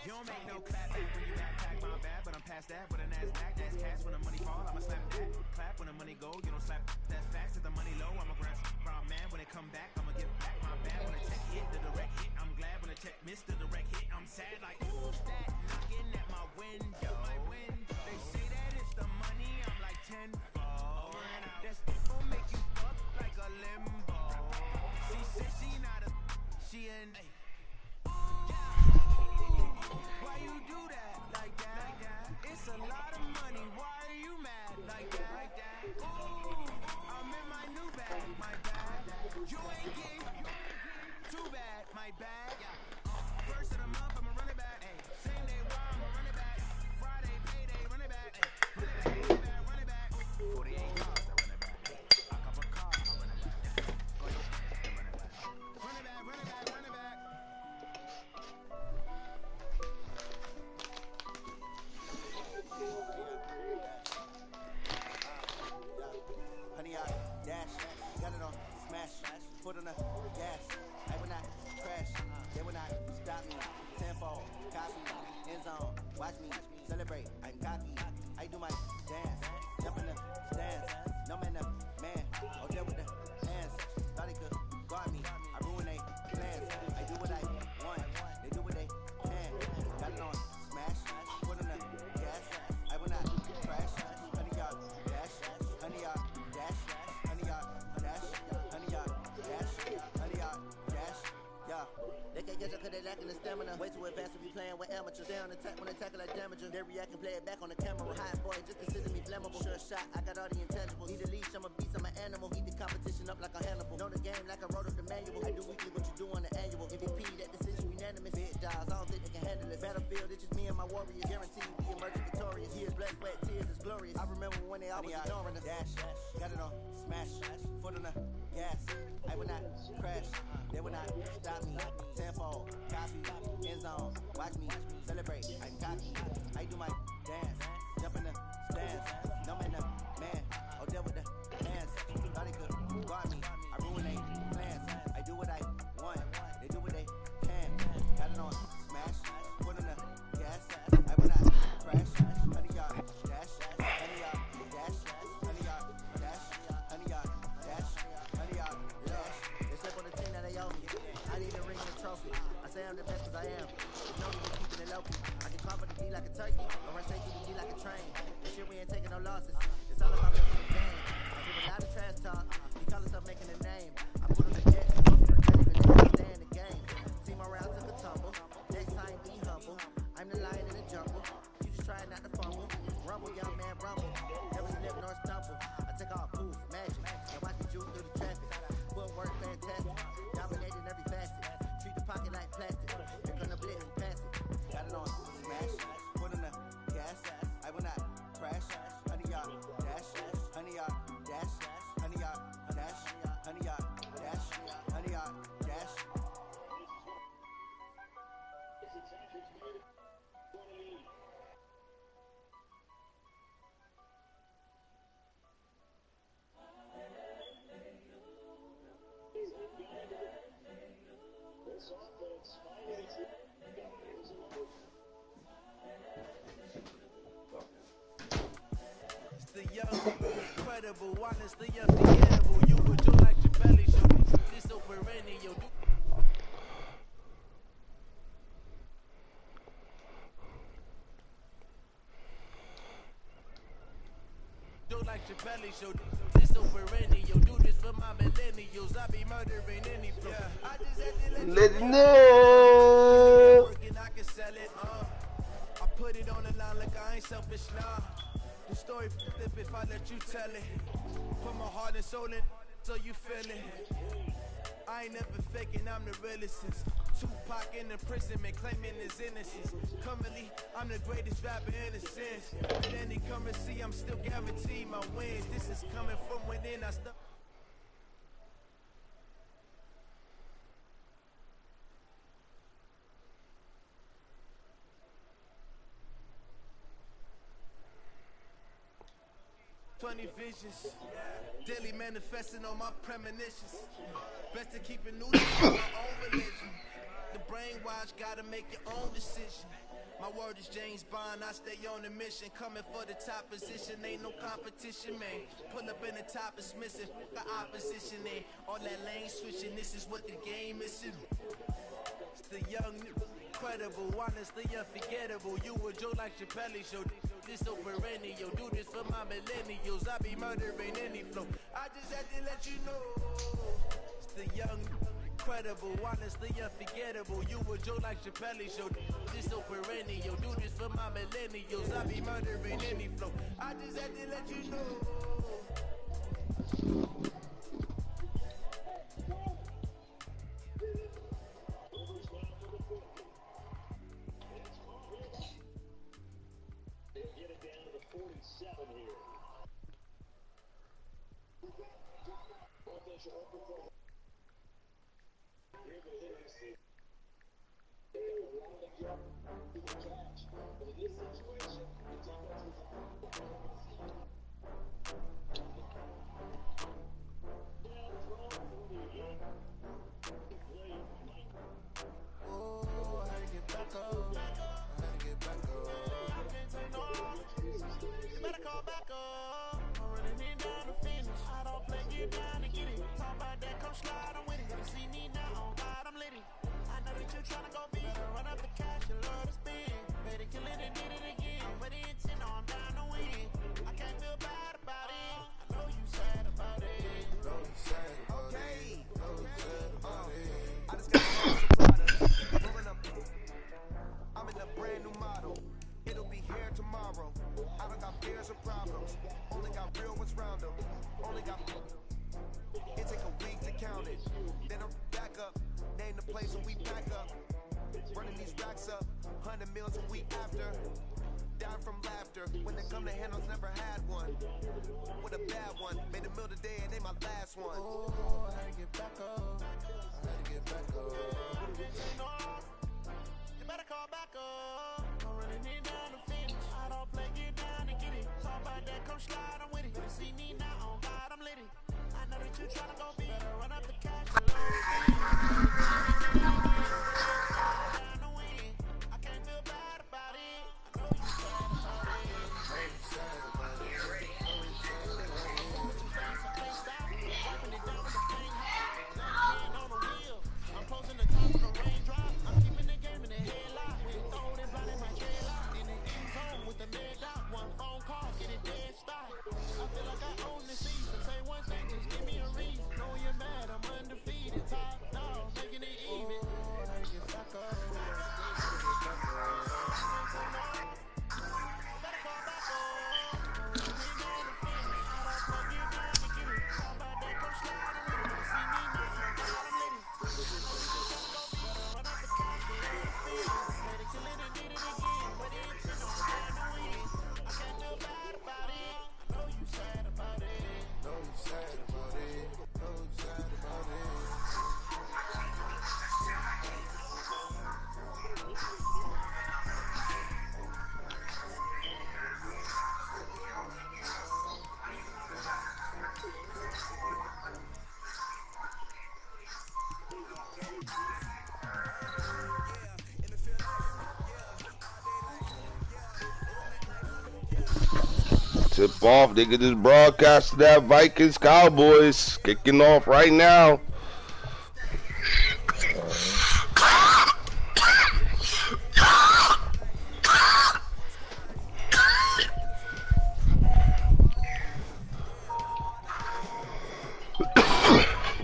You don't make no clap back when you backpack, my bad, but I'm past that. With an ass back, that's cash. When the money fall, I'ma slap that. Clap when the money go, you don't slap. That's facts. If the money low, I'm a grand brown man. When it come back, I'ma give back my bad. When the check hit, the direct hit, I'm glad. When the check missed, the direct hit, I'm sad. Like who's that knocking at my window? They say that it's the money, I'm like tenfold. That's gon' make you up like a limbo. She said she not a, she in. Why you do that like that? It's a lot of money. Why are you mad like that? Ooh, I'm in my new bag, my bad. You ain't getting too bad, my bad. First of the month, I'ma run it back. Same day, why I'ma run it back. Friday, payday, run it back. Run it back. 48 yards, I run it back. I cop a car, I run it back. Go yo, run it back. Run it back, run it back, run it back. Honey, I dash, got it on smash, foot on the gas. I will not crash, they will not stop me. Tenfold, copy, end zone, watch me celebrate. I'm cocky, I do my dance, jump in the stands. No man, the man, oh there with the hands. Thought he could guard me, I ruin they plans. I do what I want, they do what they can. Got it on smash, foot on the gas. I will not crash, honey, y'all dash, honey, y'all dash, honey, y'all dash, honey, y'all dash, honey, y'all dash, yeah. They can't catch up cause they lacking the stamina. Way too advanced to be playing with amateurs. They on attack when they tackle like damager. They react and play it back on the camera. High boy, just consider me flammable. Sure shot, I got all the intangibles. Need a leash, I'm a beast, I'm an animal. Heat the competition up like a Hannibal. Know the game like I wrote up the manual. I do weekly what you do on the annual. MVP, that decision unanimous. Big dogs, I don't think they can handle it. Battlefield, it's just me and my warriors. Guaranteed we emerging victorious. Years, blood, sweat, tears, it's glorious. I remember when they always ignoring us. Dash, got it on smash, foot on the gas. I will not crash, they will not stop me. Tenfold, copy, end zone, watch me celebrate. I'm cocky, I do my dance, jump in the stands. No man, the man, oh there with the hands. Thought they could guard me, I ruin they plans. I do what I want, they do what they can. Got it on smash, foot on the gas. I will not crash, honey y'all dash, honey y'all dash, honey y'all dash, honey y'all dash, honey y'all dash. They slip on the team that they owe me. I need a ring and a trophy. I say I'm the best cause I am. No need to keep it low key. I can cover the D like a turkey, or run straight through the D like a train. This shit we ain't taking no losses. It's all about making the game. I give a lot of trash talk. He call us up making a name. I put on the jet, most of the credit, and they stay in the game. Team around took a tumble. Next time be humble. I'm the lion in the jungle. You just try not to fumble. Rumble, young man, rumble. Never slip nor stumble. I take off poof, magic. And watch me juke through the traffic. Footwork fantastic. Dominating every facet. Treat the pocket like plastic. Here come the blitz and pass it. Got it on smash. Foot on the gas. I will not crash. Honey, y'all dash. Honey, y'all dash. Honey, y'all dash. Honey, y'all dash. Honey, y'all dash. It's the young, incredible, honestly unforgettable. You would do like your belly show. This so perennial. Do like your belly show. This so perennial. Do this for my millennials. I be murdering any flow. I just had to let you know. I can sell it. I put it on the line like I ain't selfish, nah. This story if I let you tell it. Put my heart and soul in so you feel it. I ain't never faking, I'm the realest since Tupac in imprisonment, claiming his innocence. Currently, I'm the greatest rapper in a sense. With any currency, I'm still guaranteed my wins. This is coming from within. I stuck. Visions, daily manifesting on my premonitions. Best to keep it neutral in my own religion. The brainwash gotta make your own decision. My word is James Bond, I stay on the mission. Coming for the top position, ain't no competition, man. Pull up in the top is missing, the opposition ain't. All that lane switching, this is what the game is. It's the young, incredible, honestly unforgettable. You a Joe like Chappelle show. This so perennial, do this for my millennials. I be murdering any flow. I just had to let you know. It's the young, incredible, honestly unforgettable. You a Joe like Chappelle show. This so perennial, do this for my millennials. I be murdering any flow. I just had to let you know. When they come to handles, never had one. With a bad one, made a meal today and they my last one. Oh, I had to get back up. I had to get back up. You better call back up. I'm running it down to finish. I don't play, get down and get it. Talk about that, come slide, I'm with it. Better see me now, on God, I'm litty. I know that you tryna go be. Better run up the cash, you down to win. I can't feel bad about it. I know you sad about it. Tip off, they get this broadcast to that Vikings Cowboys kicking off right now.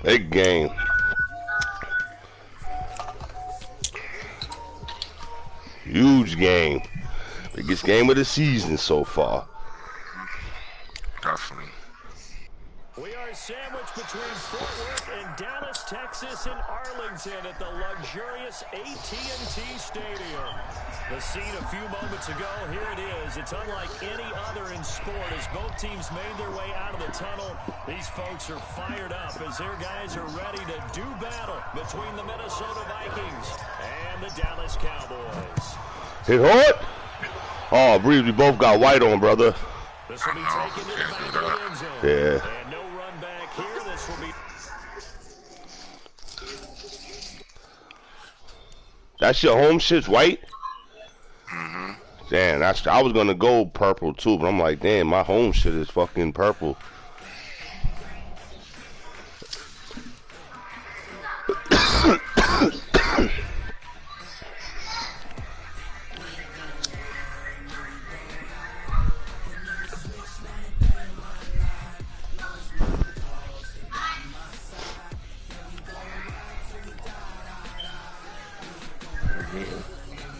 Big game. Huge game. Biggest game of the season so far. sandwich between Fort Worth and Dallas, Texas, and Arlington at the luxurious AT&T Stadium. The scene a few moments ago, here it is. It's unlike any other in sport as both teams made their way out of the tunnel. These folks are fired up as their guys are ready to do battle between the Minnesota Vikings and the Dallas Cowboys. Hit hard. Oh, Breeze, we both got white on, brother. This will be taken to the back of the end zone. Yeah. And no run back here. This will be... That's your home shit's white? Mm-hmm. Damn, I was gonna go purple too, but I'm like, damn, my home shit is fucking purple.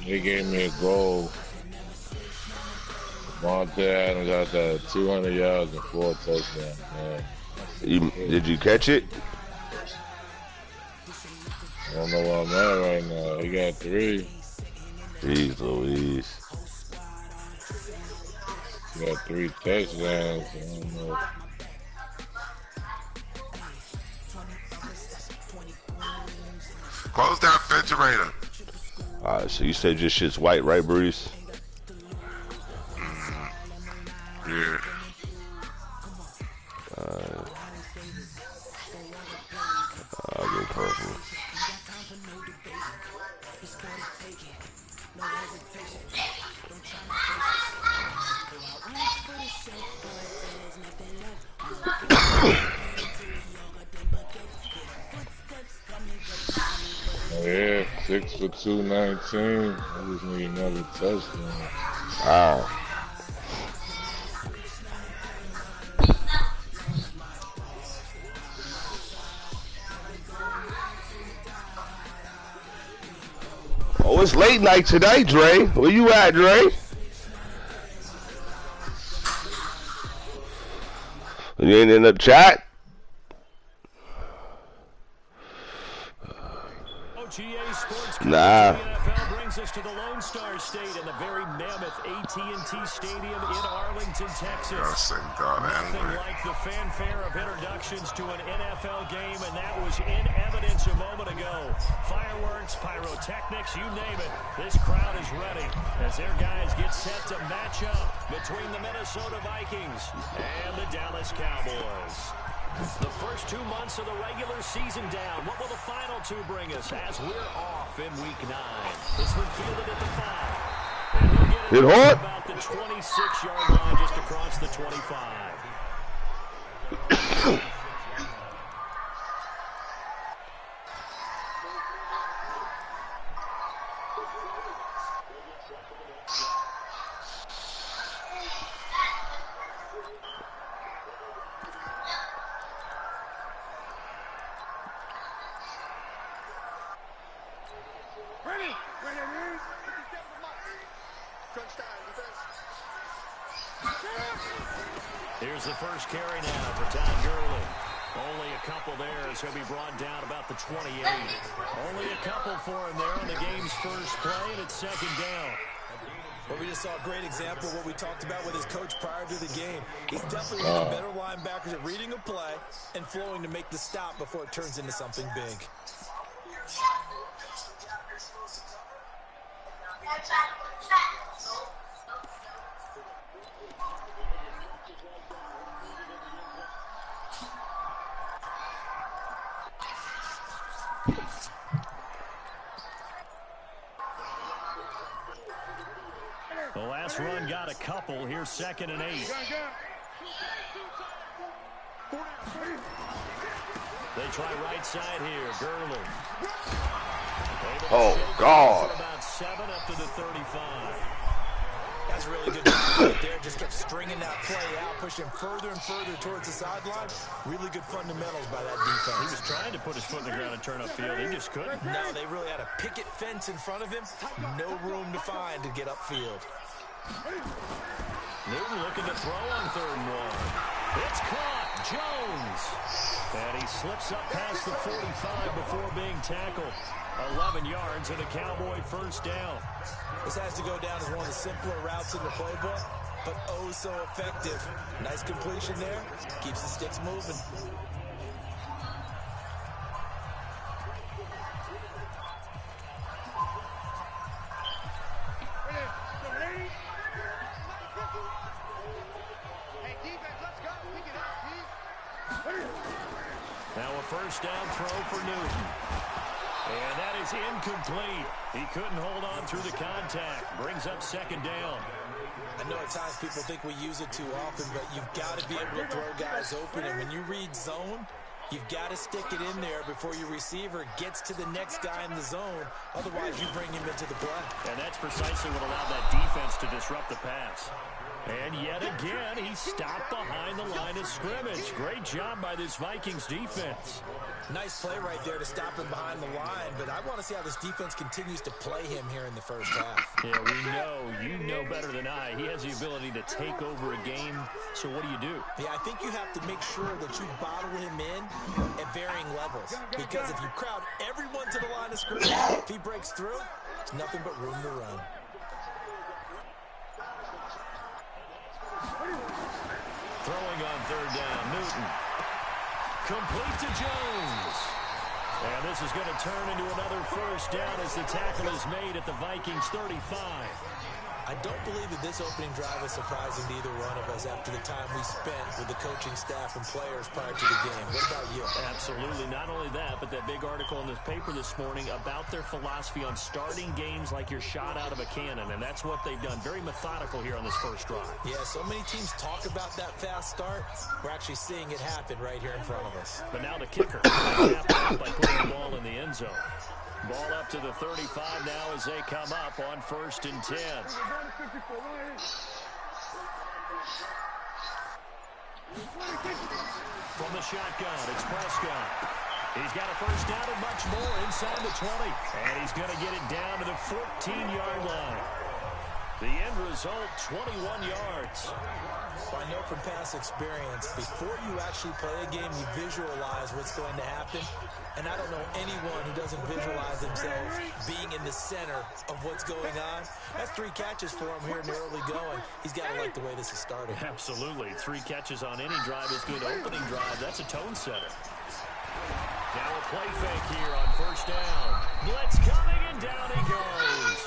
They gave me a goal. Monte Adams got that 200 yards and 4 touchdowns. Did you catch it? I don't know where I'm at right now. He got 3. Jeez Louise. He got 3 touchdowns. I don't know. Close that refrigerator. Alright, so you said your shit's white, right, Breeze? Yeah. I'll go purple. Yeah, 6 for 219. I just need another touchdown. Wow. Oh, it's late night today, Dre. Where you at, Dre? You ain't in the chat? Nah. NFL brings us to the Lone Star State and the very mammoth AT&T Stadium in Arlington, Texas. Nothing like the fanfare of introductions to an NFL game, and that was in evidence a moment ago. Fireworks, pyrotechnics, you name it. This crowd is ready as their guys get set to match up between the Minnesota Vikings and the Dallas Cowboys. The first 2 months of the regular season down. What will the final 2 bring us as we're off in week 9? This one fielded at the 5. And he'll get it about the 26-yard line just across the 25. Here's the first carry now for Todd Gurley. Only a couple there as he'll be brought down about the 28. Only a couple for him there on the game's first play, and it's second down. Well, we just saw a great example of what we talked about with his coach prior to the game. He's definitely one of the better linebackers at reading a play and flowing to make the stop before it turns into something big. The last run got a couple. Here's 2nd and 8. They try right side here. Gurley. Oh, God. About 7 up to the 35. That's a really good job right there. Just kept stringing that play out, pushing further and further towards the sideline. Really good fundamentals by that defense. He was trying to put his foot in the ground and turn upfield. He just couldn't. No, they really had a picket fence in front of him. No room to find to get upfield. Newton looking to throw on 3rd and 1. It's caught. Jones. And he slips up past the 45 before being tackled. 11 yards and a Cowboy first down. This has to go down as one of the simpler routes in the playbook, but oh so effective. Nice completion there. Keeps the sticks moving. Now a first down throw for Newton. And that is incomplete. He couldn't hold on through the contact. Brings up second down. I know at times people think we use it too often, but you've got to be able to throw guys open. And when you read zone, you've got to stick it in there before your receiver gets to the next guy in the zone. Otherwise, you bring him into the play. And that's precisely what allowed that defense to disrupt the pass. And yet again, he stopped behind the line of scrimmage. Great job by this Vikings defense. Nice play right there to stop him behind the line, but I want to see how this defense continues to play him here in the first half. Yeah, you know better than I. He has the ability to take over a game, so what do? Yeah, I think you have to make sure that you bottle him in at varying levels, because if you crowd everyone to the line of scrimmage, if he breaks through, it's nothing but room to run. Throwing on third down, Newton. Complete to Jones. And this is going to turn into another first down as the tackle is made at the Vikings 35. I don't believe that this opening drive is surprising to either one of us after the time we spent with the coaching staff and players prior to the game. What about you? Absolutely. Not only that, but that big article in this paper this morning about their philosophy on starting games like you're shot out of a cannon, and that's what they've done. Very methodical here on this first drive. Yeah, so many teams talk about that fast start. We're actually seeing it happen right here in front of us. But now the kicker by putting the ball in the end zone. Ball up to the 35 now as they come up on 1st and 10. From the shotgun, it's Prescott. He's got a first down and much more inside the 20. And he's going to get it down to the 14-yard line. The end result, 21 yards. I know from past experience, before you actually play a game, you visualize what's going to happen. And I don't know anyone who doesn't visualize themselves being in the center of what's going on. That's 3 catches for him here in the early going. He's got to like the way this is starting. Absolutely. 3 catches on any drive is good. Opening drive, that's a tone setter. Now a play fake here on first down. Blitz coming, and down he goes.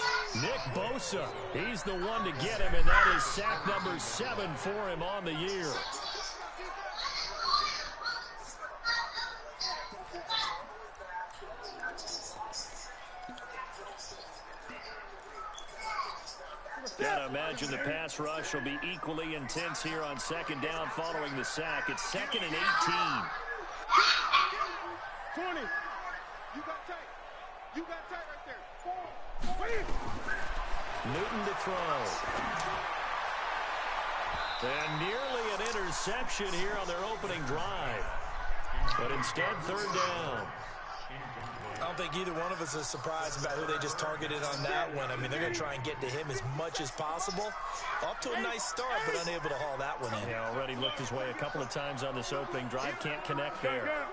Nick Bosa, he's the one to get him, and that is sack number 7 for him on the year. Gotta imagine the pass rush will be equally intense here on second down following the sack. It's 2nd and 18. 20. You got tight. You got tight right there. Newton to throw. And nearly an interception here on their opening drive. But instead, 3rd down. I don't think either one of us is surprised about who they just targeted on that one. I mean, they're going to try and get to him as much as possible. Off to a nice start, but unable to haul that one in. Yeah, already looked his way a couple of times on this opening drive. Can't connect there.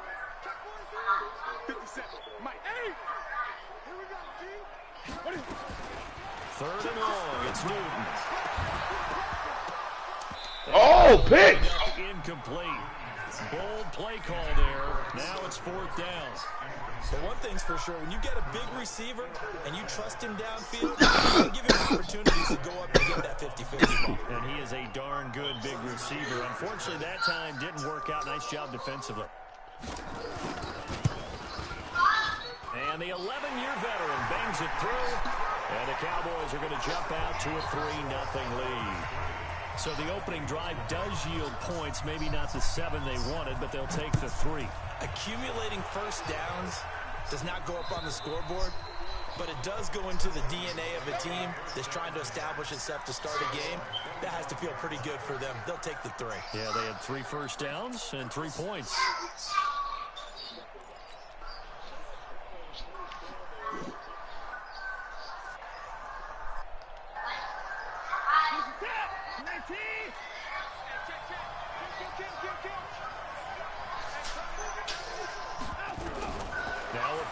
57. Mike. Hey! Here we go, G. 3rd and long. It's Newton. Oh, pick! Incomplete. Bold play call there. Now it's 4th down. But one thing's for sure, when you get a big receiver and you trust him downfield, you can give him opportunities to go up and get that 50-50 ball. And he is a darn good big receiver. Unfortunately, that time didn't work out. Nice job defensively. And the 11-year veteran bangs it through. And the Cowboys are going to jump out to a 3-0 lead. So the opening drive does yield points, maybe not the 7 they wanted, but they'll take the 3. Accumulating first downs does not go up on the scoreboard, but it does go into the DNA of a team that's trying to establish itself to start a game. That has to feel pretty good for them. They'll take the 3. Yeah, they had 3 first downs and 3 points.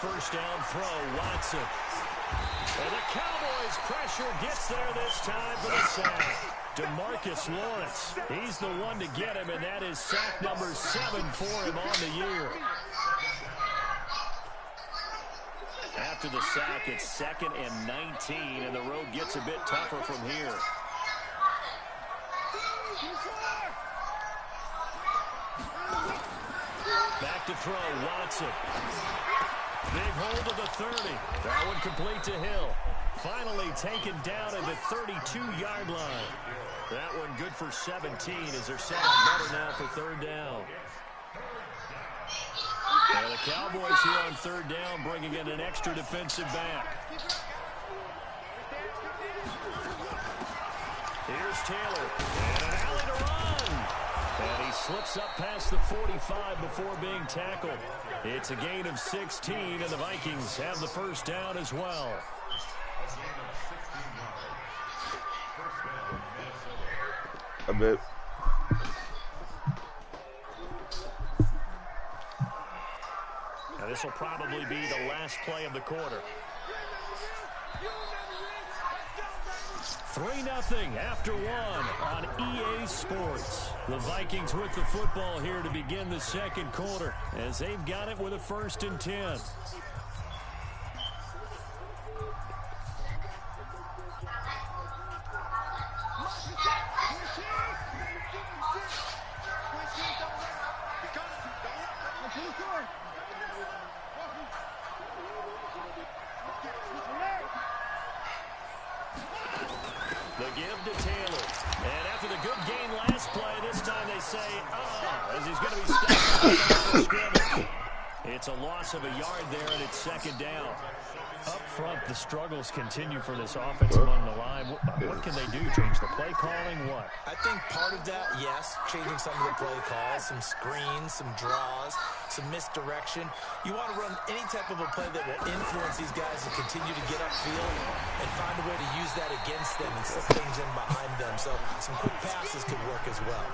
first down throw, Watson. And the Cowboys' pressure gets there this time for the sack. DeMarcus Lawrence, he's the one to get him, and that is sack number 7 for him on the year. After the sack, it's 2nd and 19, and the road gets a bit tougher from here. Back to throw, Watson. Big hold of the 30. That one complete to Hill. Finally taken down at the 32-yard line. That one good for 17 as they're set up better now for 3rd down. And the Cowboys here on 3rd down bringing in an extra defensive back. Here's Taylor. And an alley to run. And he slips up past the 45 before being tackled. It's a gain of 16, and the Vikings have the first down as well. A bit. Now this will probably be the last play of the quarter. 3-0 after 1 on EA Sports. The Vikings with the football here to begin the second quarter as they've got it with a 1st and 10. The give to Taylor. And after the good gain last play, this time they say, as he's going to be stopped on the scrimmage. It's a loss of a yard there, and it's 2nd down. Up front, the struggles continue for this offense among the line. What can they do? Change the play calling? What? I think part of that, yes, changing some of the play calls, some screens, some draws, some misdirection. You want to run any type of a play that will influence these guys to continue to get upfield and find a way to use that against them and slip things in behind them. So some quick passes could work as well.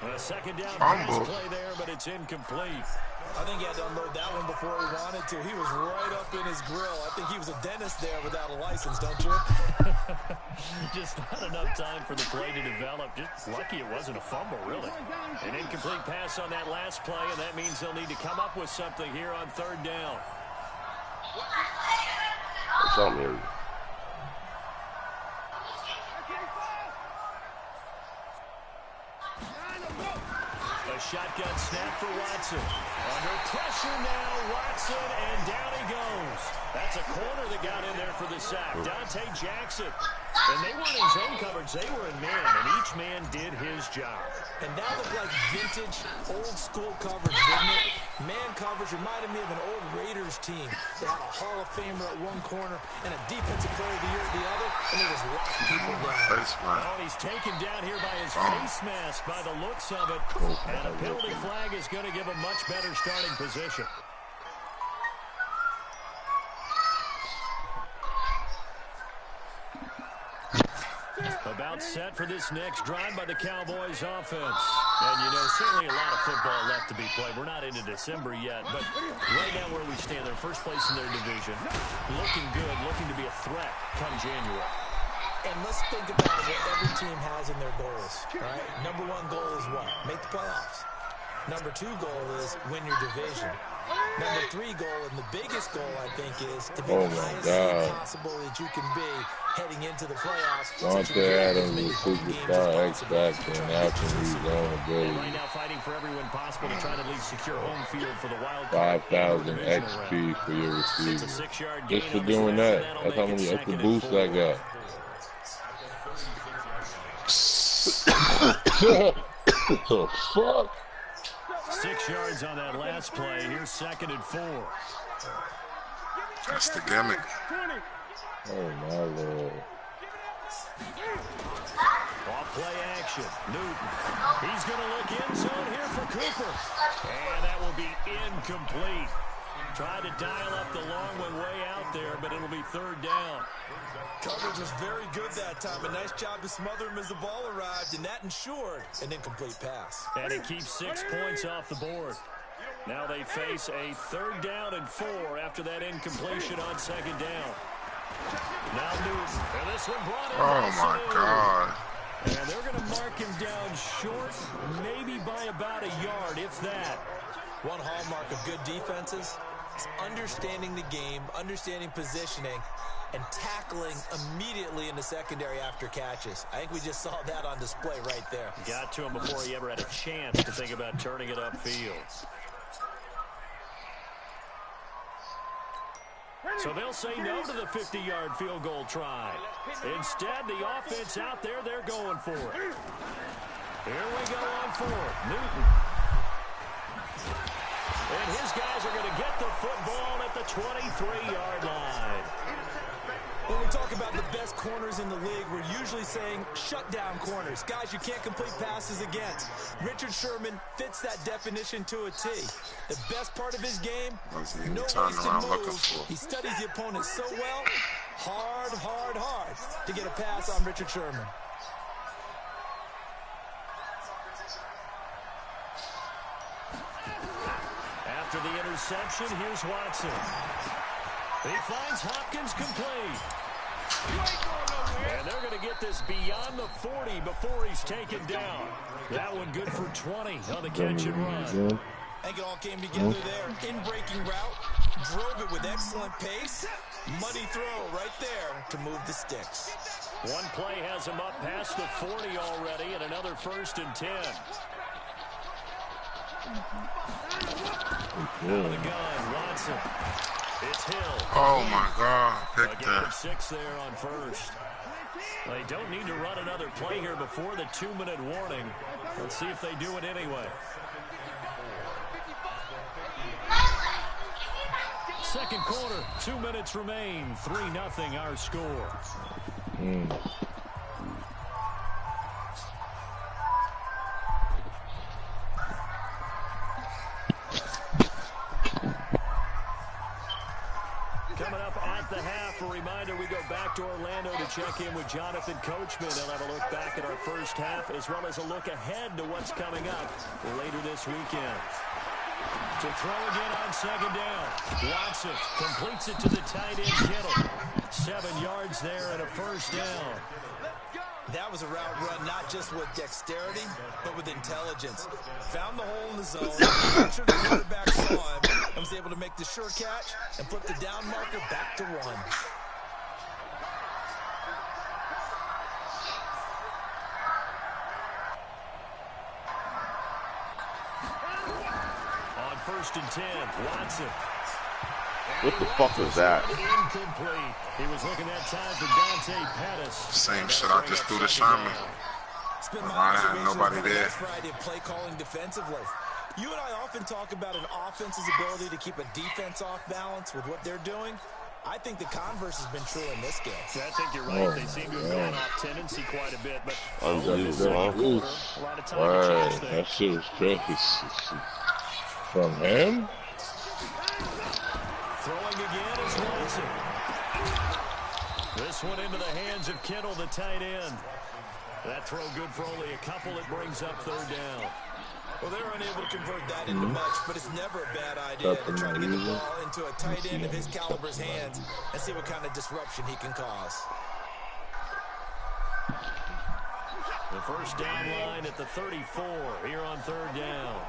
A 2nd down pass play there, but it's incomplete. I think he had to unload that one before he wanted to. He was right up in his grill. I think he was a dentist there without a license, don't you? Just not enough time for the play to develop. Just lucky it wasn't a fumble, really. An incomplete pass on that last play, and that means they'll need to come up with something here on 3rd down. What's up, man? A shotgun snap for Watson. Under pressure now, Watson, and down he goes. That's a corner that got in there for the sack. Dante Jackson. And they weren't in zone coverage. They were in man, and each man did his job. And that looked like vintage, old-school coverage, didn't it? Man coverage reminded me of an old Raiders team. They had a Hall of Famer at one corner and a defensive player of the year at the other, and they just locked people down. Oh, he's taken down here by his face mask by the looks of it. And a penalty flag is going to give a much better starting position. About set for this next drive by the Cowboys offense. And, you know, certainly a lot of football left to be played. We're not into December yet, but right now where we stand, they're first place in their division. Looking good, looking to be a threat come January. And let's think about what every team has in their goals, right? Number 1 goal is what? Make the playoffs. Number 2 goal is win your division. Number 3 goal, and the biggest goal, I think, is to be the highest seed possible that you can be heading into the playoffs. Dante Adams is superstar X-Factor, and after he's on ability. Right now fighting for everyone possible to try to at least secure home field for the wild 5,000 XP for your receiver. It's a 6-yard gain. Just for doing that. That's how many extra boosts I got. The fuck? 6 yards on that last play. Here's 2nd and 4. That's the gimmick. Oh, my Lord. Off play action. Newton. He's going to look in zone here for Cooper. And that will be incomplete. Tried to dial up the long one way out there, but it'll be 3rd down. Coverage was very good that time. A nice job to smother him as the ball arrived, and that ensured an incomplete pass. And it keeps 6 points off the board. Now they face a 3rd down and 4 after that incompletion on 2nd down. Now Newton, and this one brought in. Oh my God. And they're going to mark him down short, maybe by about a yard, if that. One hallmark of good defenses is understanding the game, understanding positioning, and tackling immediately in the secondary after catches. I think we just saw that on display right there. Got to him before he ever had a chance to think about turning it upfield. So they'll say no to the 50-yard field goal try. Instead, the offense out there, they're going for it. Here we go on 4th. Newton. And his guys are going to get the football at the 23-yard line. When we talk about the best corners in the league, we're usually saying shutdown corners. Guys you can't complete passes against. Richard Sherman fits that definition to a T. The best part of his game, no wasted moves. He studies the opponent so well, hard to get a pass on Richard Sherman. After the interception, here's Watson. He finds Hopkins complete. And they're going to get this beyond the 40 before he's taken down. That one good for 20 on the catch and run. I think it all came together there. In-breaking route, drove it with excellent pace. Money throw right there to move the sticks. One play has him up past the 40 already, and another 1st and 10. Out of the gun, Watson. It's Hill. Oh my God. Pick that. 6 there on 1st. They don't need to run another play here before the 2-minute warning. Let's see if they do it anyway. Second quarter, 2 minutes remain. 3-0 our score. Coming up at the half, a reminder, we go back to Orlando to check in with Jonathan Coachman. They'll have a look back at our first half as well as a look ahead to what's coming up later this weekend. To throw again on 2nd down. Watson completes it to the tight end, Kittle. 7 yards there and a 1st down. That was a route run not just with dexterity, but with intelligence. Found the hole in the zone, made sure the quarterback saw him, and was able to make the sure catch and flip the down marker back to 1. On 1st and 10, Watson. What the fuck was that? Incomplete. He was looking that time for Dante Pettis. Same shit I just threw to Sherman. I had nobody there. Variety of play calling defensively. You and I often talk about an offense's ability to keep a defense off balance with what they're doing. I think the converse has been true in this game. I think you're right. They seem to have gone off tendency quite a bit, but Unbelievable. a lot of time to change That things. shit was crazy. From him? Throwing again is Watson. This one into the hands of Kittle, the tight end. That throw good for only a couple. It brings up 3rd down. Well, they're unable to convert that into much, but it's never a bad idea to try to get the ball into a tight end of his caliber's hands and see what kind of disruption he can cause. The 1st down line at the 34 here on 3rd down.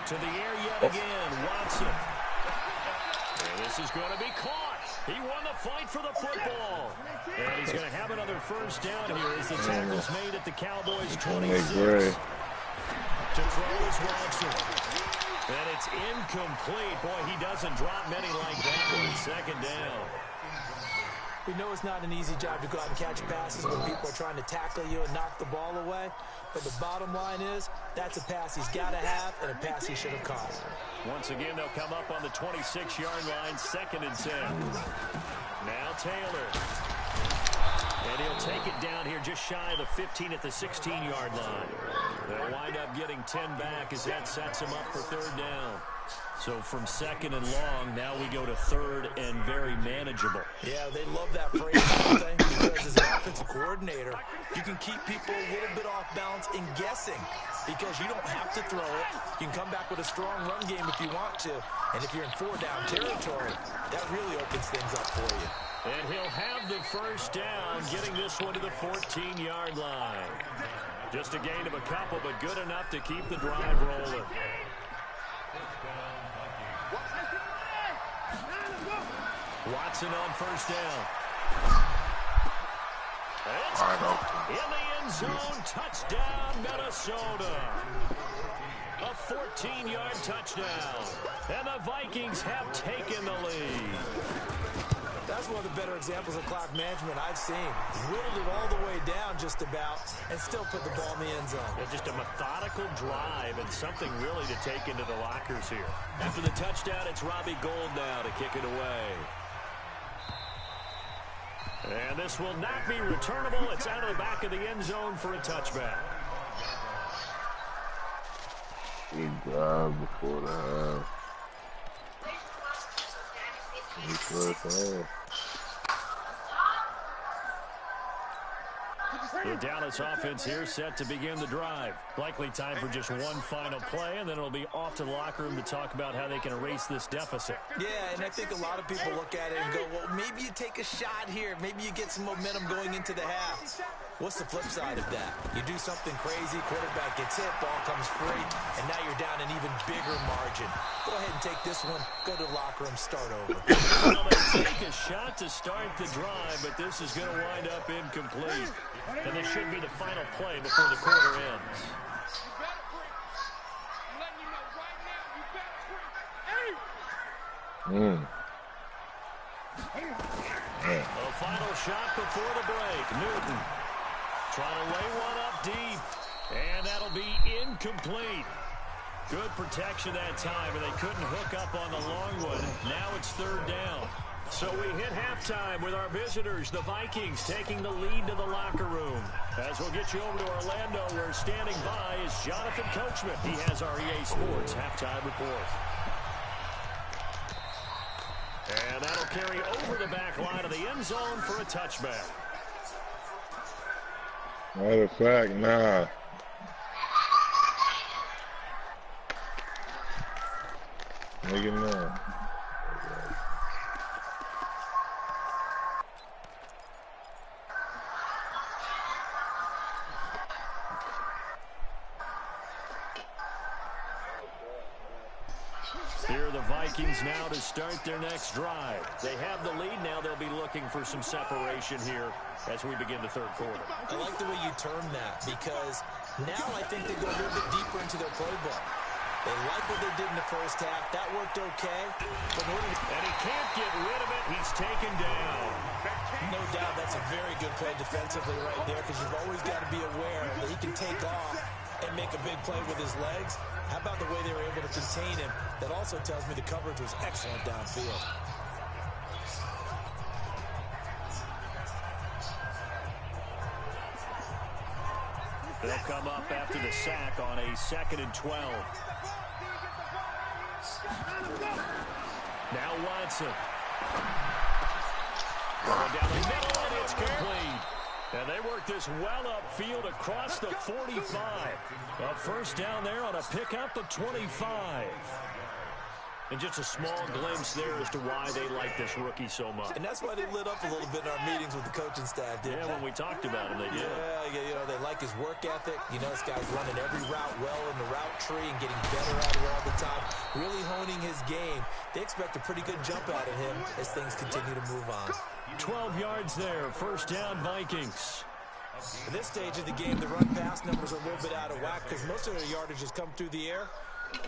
To the air yet again, Watson. And this is going to be caught. He won the fight for the football. And he's going to have another 1st down here as the tackle's made at the Cowboys' 26. To throw is Watson. And it's incomplete. Boy, he doesn't drop many like that one. 2nd down. We know it's not an easy job to go out and catch passes when people are trying to tackle you and knock the ball away. But the bottom line is, that's a pass he's got to have and a pass he should have caught. Once again, they'll come up on the 26-yard line, 2nd and 10. Now Taylor. And he'll take it down here just shy of the 15 at the 16-yard line. They'll wind up getting 10 back as that sets him up for 3rd down. So from second and long, now we go to third and very manageable. Yeah, they love that phrase, don't they? Because as an offensive coordinator, you can keep people a little bit off balance and guessing because you don't have to throw it. You can come back with a strong run game if you want to. And if you're in 4-down territory, that really opens things up for you. And he'll have the first down, getting this one to the 14-yard line. Just a gain of a couple, but good enough to keep the drive rolling. Watson on first down. It's in the end zone. Touchdown, Minnesota. A 14-yard touchdown. And the Vikings have taken the lead. That's one of the better examples of clock management I've seen. Whittled it all the way down just about and still put the ball in the end zone. Yeah, just a methodical drive and something really to take into the lockers here. After the touchdown, it's Robbie Gould now to kick it away. And this will not be returnable. It's out of the back of the end zone for a touchback. Good drive before the half. The Dallas offense here set to begin the drive. Likely time for just one final play, and then it'll be off to the locker room to talk about how they can erase this deficit. Yeah, and I think a lot of people look at it and go, well, maybe you take a shot here. Maybe you get some momentum going into the half. What's the flip side of that? You do something crazy, quarterback gets hit, ball comes free, and now you're down an even bigger margin. Go ahead and take this one, go to the locker room, start over. Well, they take a shot to start the drive, but this is going to wind up incomplete. And this should be the final play before the quarter ends. A final shot before the break. Newton trying to lay one up deep. And that'll be incomplete. Good protection that time, and they couldn't hook up on the long one. Now it's third down. So we hit halftime with our visitors, the Vikings, taking the lead to the locker room. As we'll get you over to Orlando, where standing by is Jonathan Coachman. He has our EA Sports halftime report. And that'll carry over the back line of the end zone for a touchback. Matter of fact, nah. Make it now. Here are the Vikings now to start their next drive. They have the lead now. They'll be looking for some separation here as we begin the third quarter. I like the way you term that because now I think they go a little bit deeper into their playbook. They like what they did in the first half. That worked okay. But and he can't get rid of it. He's taken down. No doubt that's a very good play defensively right there because you've always got to be aware that he can take off and make a big play with his legs. How about the way they were able to contain him? That also tells me the coverage was excellent downfield. They'll come up after the sack on a 2nd and 12. Now Watson. Going down the middle, and it's complete. And they work this well upfield across the 45. A first down there on a pickup of 25. And just a small glimpse there as to why they like this rookie so much. And that's why they lit up a little bit in our meetings with the coaching staff, didn't they? When we talked about him, they did. Yeah, you know, they like his work ethic. You know, this guy's running every route well in the route tree and getting better at it all the time, really honing his game. They expect a pretty good jump out of him as things continue to move on. 12 yards there, first down Vikings. At this stage of the game, the run-pass numbers are a little bit out of whack because most of their yardage has come through the air.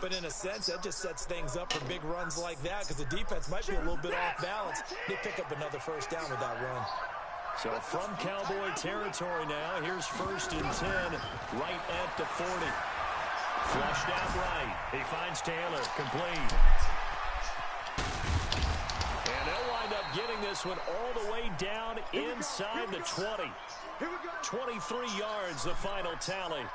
But in a sense, that just sets things up for big runs like that because the defense might be a little bit off balance. They pick up another first down with that run. So from Cowboy territory now, here's 1st and 10, right at the 40. Flushed out right. He finds Taylor, complete. And they'll wind up getting this one all the way down inside the 20. 23 yards, the final tally.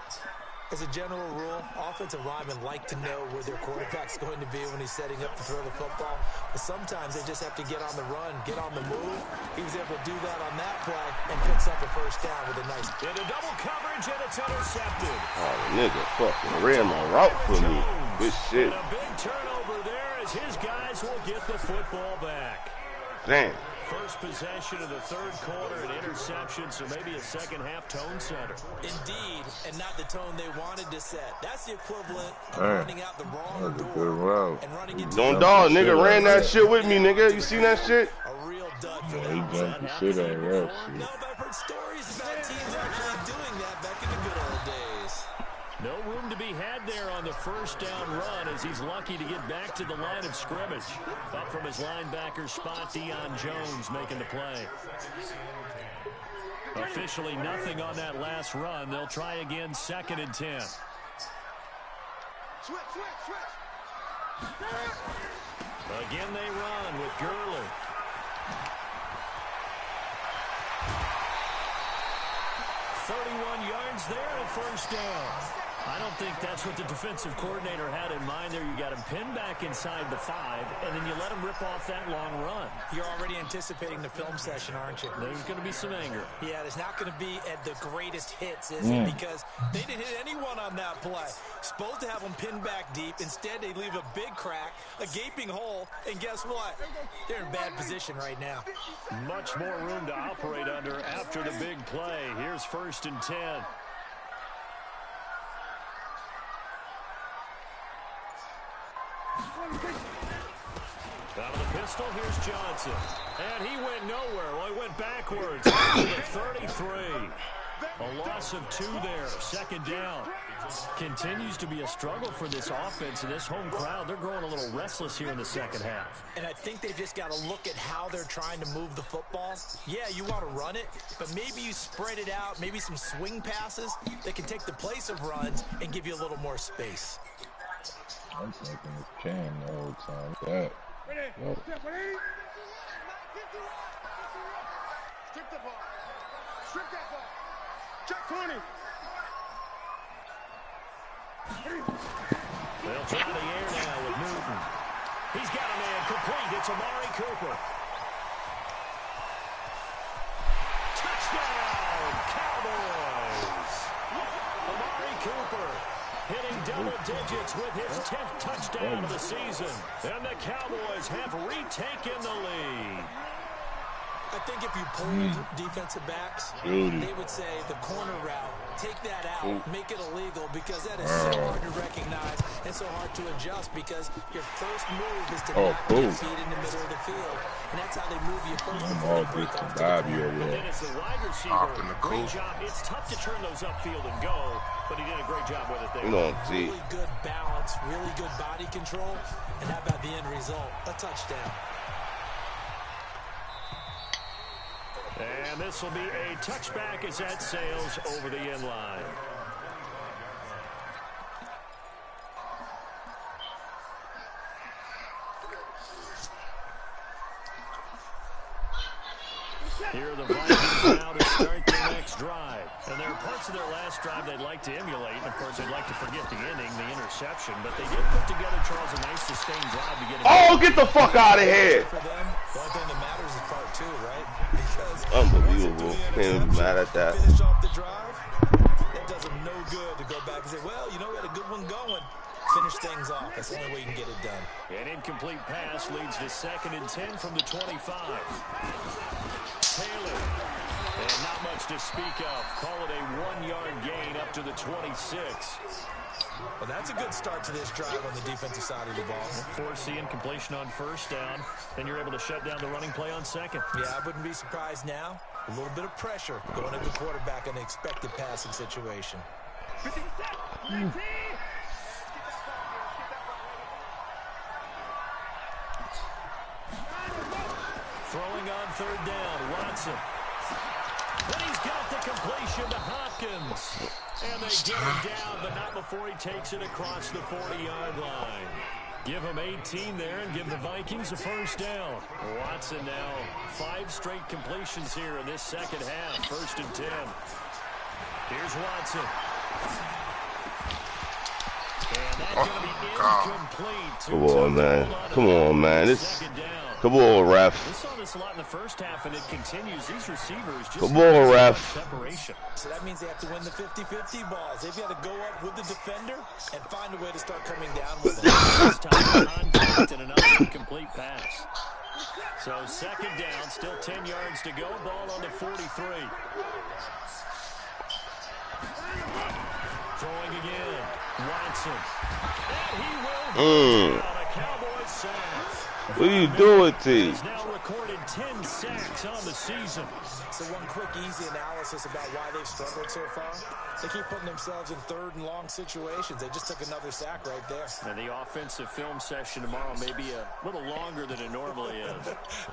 As a general rule, offensive linemen like to know where their quarterback's going to be when he's setting up to throw the football. But sometimes they just have to get on the run, get on the move. He was able to do that on that play and picks up a first down with a nice... Into double coverage, and it's intercepted. Oh, nigga, fucking ran my route for me. Good shit. And a big turnover there as his guys will get the football back. Damn. First possession of the third quarter, an interception, so maybe a second-half tone setter. Indeed, and not the tone they wanted to set. That's the equivalent of running out the wrong door and running into... Don't dog, nigga ran that shit with me, nigga. You seen that shit? A real dud for them. He jumped the shit out of that shit. No, but I've heard stories about teams actually doing that back in the good old days. No room to be had there on the first down run as he's lucky to get back to the line of scrimmage. Up from his linebacker spot, Deion Jones making the play. Officially nothing on that last run. They'll try again, 2nd and 10. Switch. Again they run with Gurley. Yards there and first down. I don't think that's what the defensive coordinator had in mind there. You got him pinned back inside the 5, and then you let him rip off that long run. You're already anticipating the film session, aren't you? There's going to be some anger. Yeah, there's not going to be at the greatest hits, is it? Because they didn't hit anyone on that play. Supposed to have them pinned back deep. Instead, they leave a big crack, a gaping hole, and guess what? They're in bad position right now. Much more room to operate under after the big play. Here's 1st and 10. Out of the pistol, here's Johnson. And he went nowhere. Well, he went backwards to the 33. A loss of 2 there. 2nd down. Continues to be a struggle for this offense and this home crowd. They're growing a little restless here in the second half. And I think they've just got to look at how they're trying to move the football. Yeah, you want to run it, but maybe you spread it out, maybe some swing passes that can take the place of runs and give you a little more space. I'm taking this can the whole time. That. Yo. Strip the ball. Strip that ball. Check 20. They'll try the air now with Newton. He's got a man complete. It's Amari Cooper. Touchdown, Cowboys. Amari Cooper hitting double digits with his 10th touchdown of the season. And the Cowboys have retaken the lead. I think if you pulled defensive backs, they would say the corner route, take that out, make it illegal, because that is so hard to recognize and so hard to adjust, because your first move is to not get beat in the middle of the field. And that's how they move you first before they break off to the And then as the wide receiver, great job. It's tough to turn those upfield and go, but he did a great job with it there. Really good balance, really good body control, and how about the end result? A touchdown. And this will be a touchback as that sails over the end line. Here are the Vikings now to start their next drive. And there are parts of their last drive they'd like to emulate. And, of course, they'd like to forget the ending, the interception. But they did put together, Charles, a nice sustained drive to get it. Oh, get the fuck out of here. For them, the only thing that matters is part 2, right? Because unbelievable. Can't be mad at that. Finish off the drive, that does them no good to go back and say, well, you know, we had a good one going. Finish things off. That's the only way you can get it done. An incomplete pass leads to 2nd and 10 from the 25. Taylor. And not much to speak of. Call it a 1-yard gain up to the 26. Well, that's a good start to this drive on the defensive side of the ball. Forcing completion on first down. Then you're able to shut down the running play on 2nd. Yeah, I wouldn't be surprised now. A little bit of pressure going at the quarterback in an expected passing situation. 50 19. Throwing on 3rd down, Watson. And he's got the completion to Hopkins. And they get him down, but not before he takes it across the 40-yard line. Give him 18 there and give the Vikings a first down. Watson now 5 straight completions here in this second half. 1st and 10. Here's Watson. Come on, man. Come on, man. Come on, ref. We saw this a lot in the first half, and it continues. These receivers just come on, ref. Separation. So that means they have to win the 50-50 balls. They've got to go up with the defender and find a way to start coming down with them. This time, contact and another incomplete pass. So second down, still 10 yards to go. Ball on the 43. Throwing again. Watson. And he will get a Cowboys sack. What are you doing, T? He's now recorded 10 sacks on the season. So one quick, easy analysis about why they've struggled so far. They keep putting themselves in third and long situations. They just took another sack right there. And the offensive film session tomorrow may be a little longer than it normally is.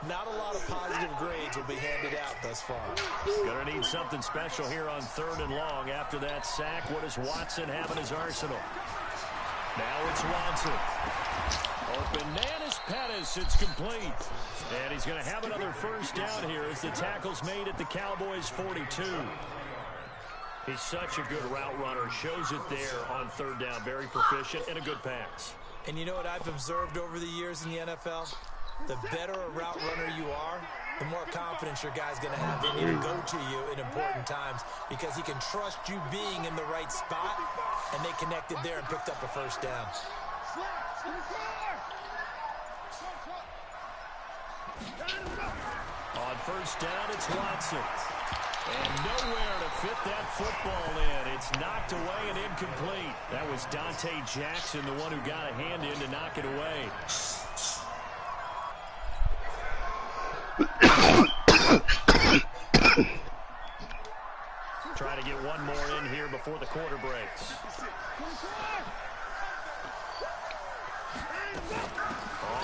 Not a lot of positive grades will be handed out thus far. Gonna need something special here on third and long. After that sack, what does Watson have in his arsenal? Now it's Watson. Open man is Pettis. It's complete. And he's going to have another first down here as the tackle's made at the Cowboys' 42. He's such a good route runner. Shows it there on third down. Very proficient and a good pass. And you know what I've observed over the years in the NFL? The better a route runner you are, the more confidence your guy's going to have in you to go to you in important times because he can trust you being in the right spot, and they connected there and picked up a first down. On first down, it's Watson. And nowhere to fit that football in. It's knocked away and incomplete. That was Dante Jackson, the one who got a hand in to knock it away. Try to get one more in here before the quarter breaks.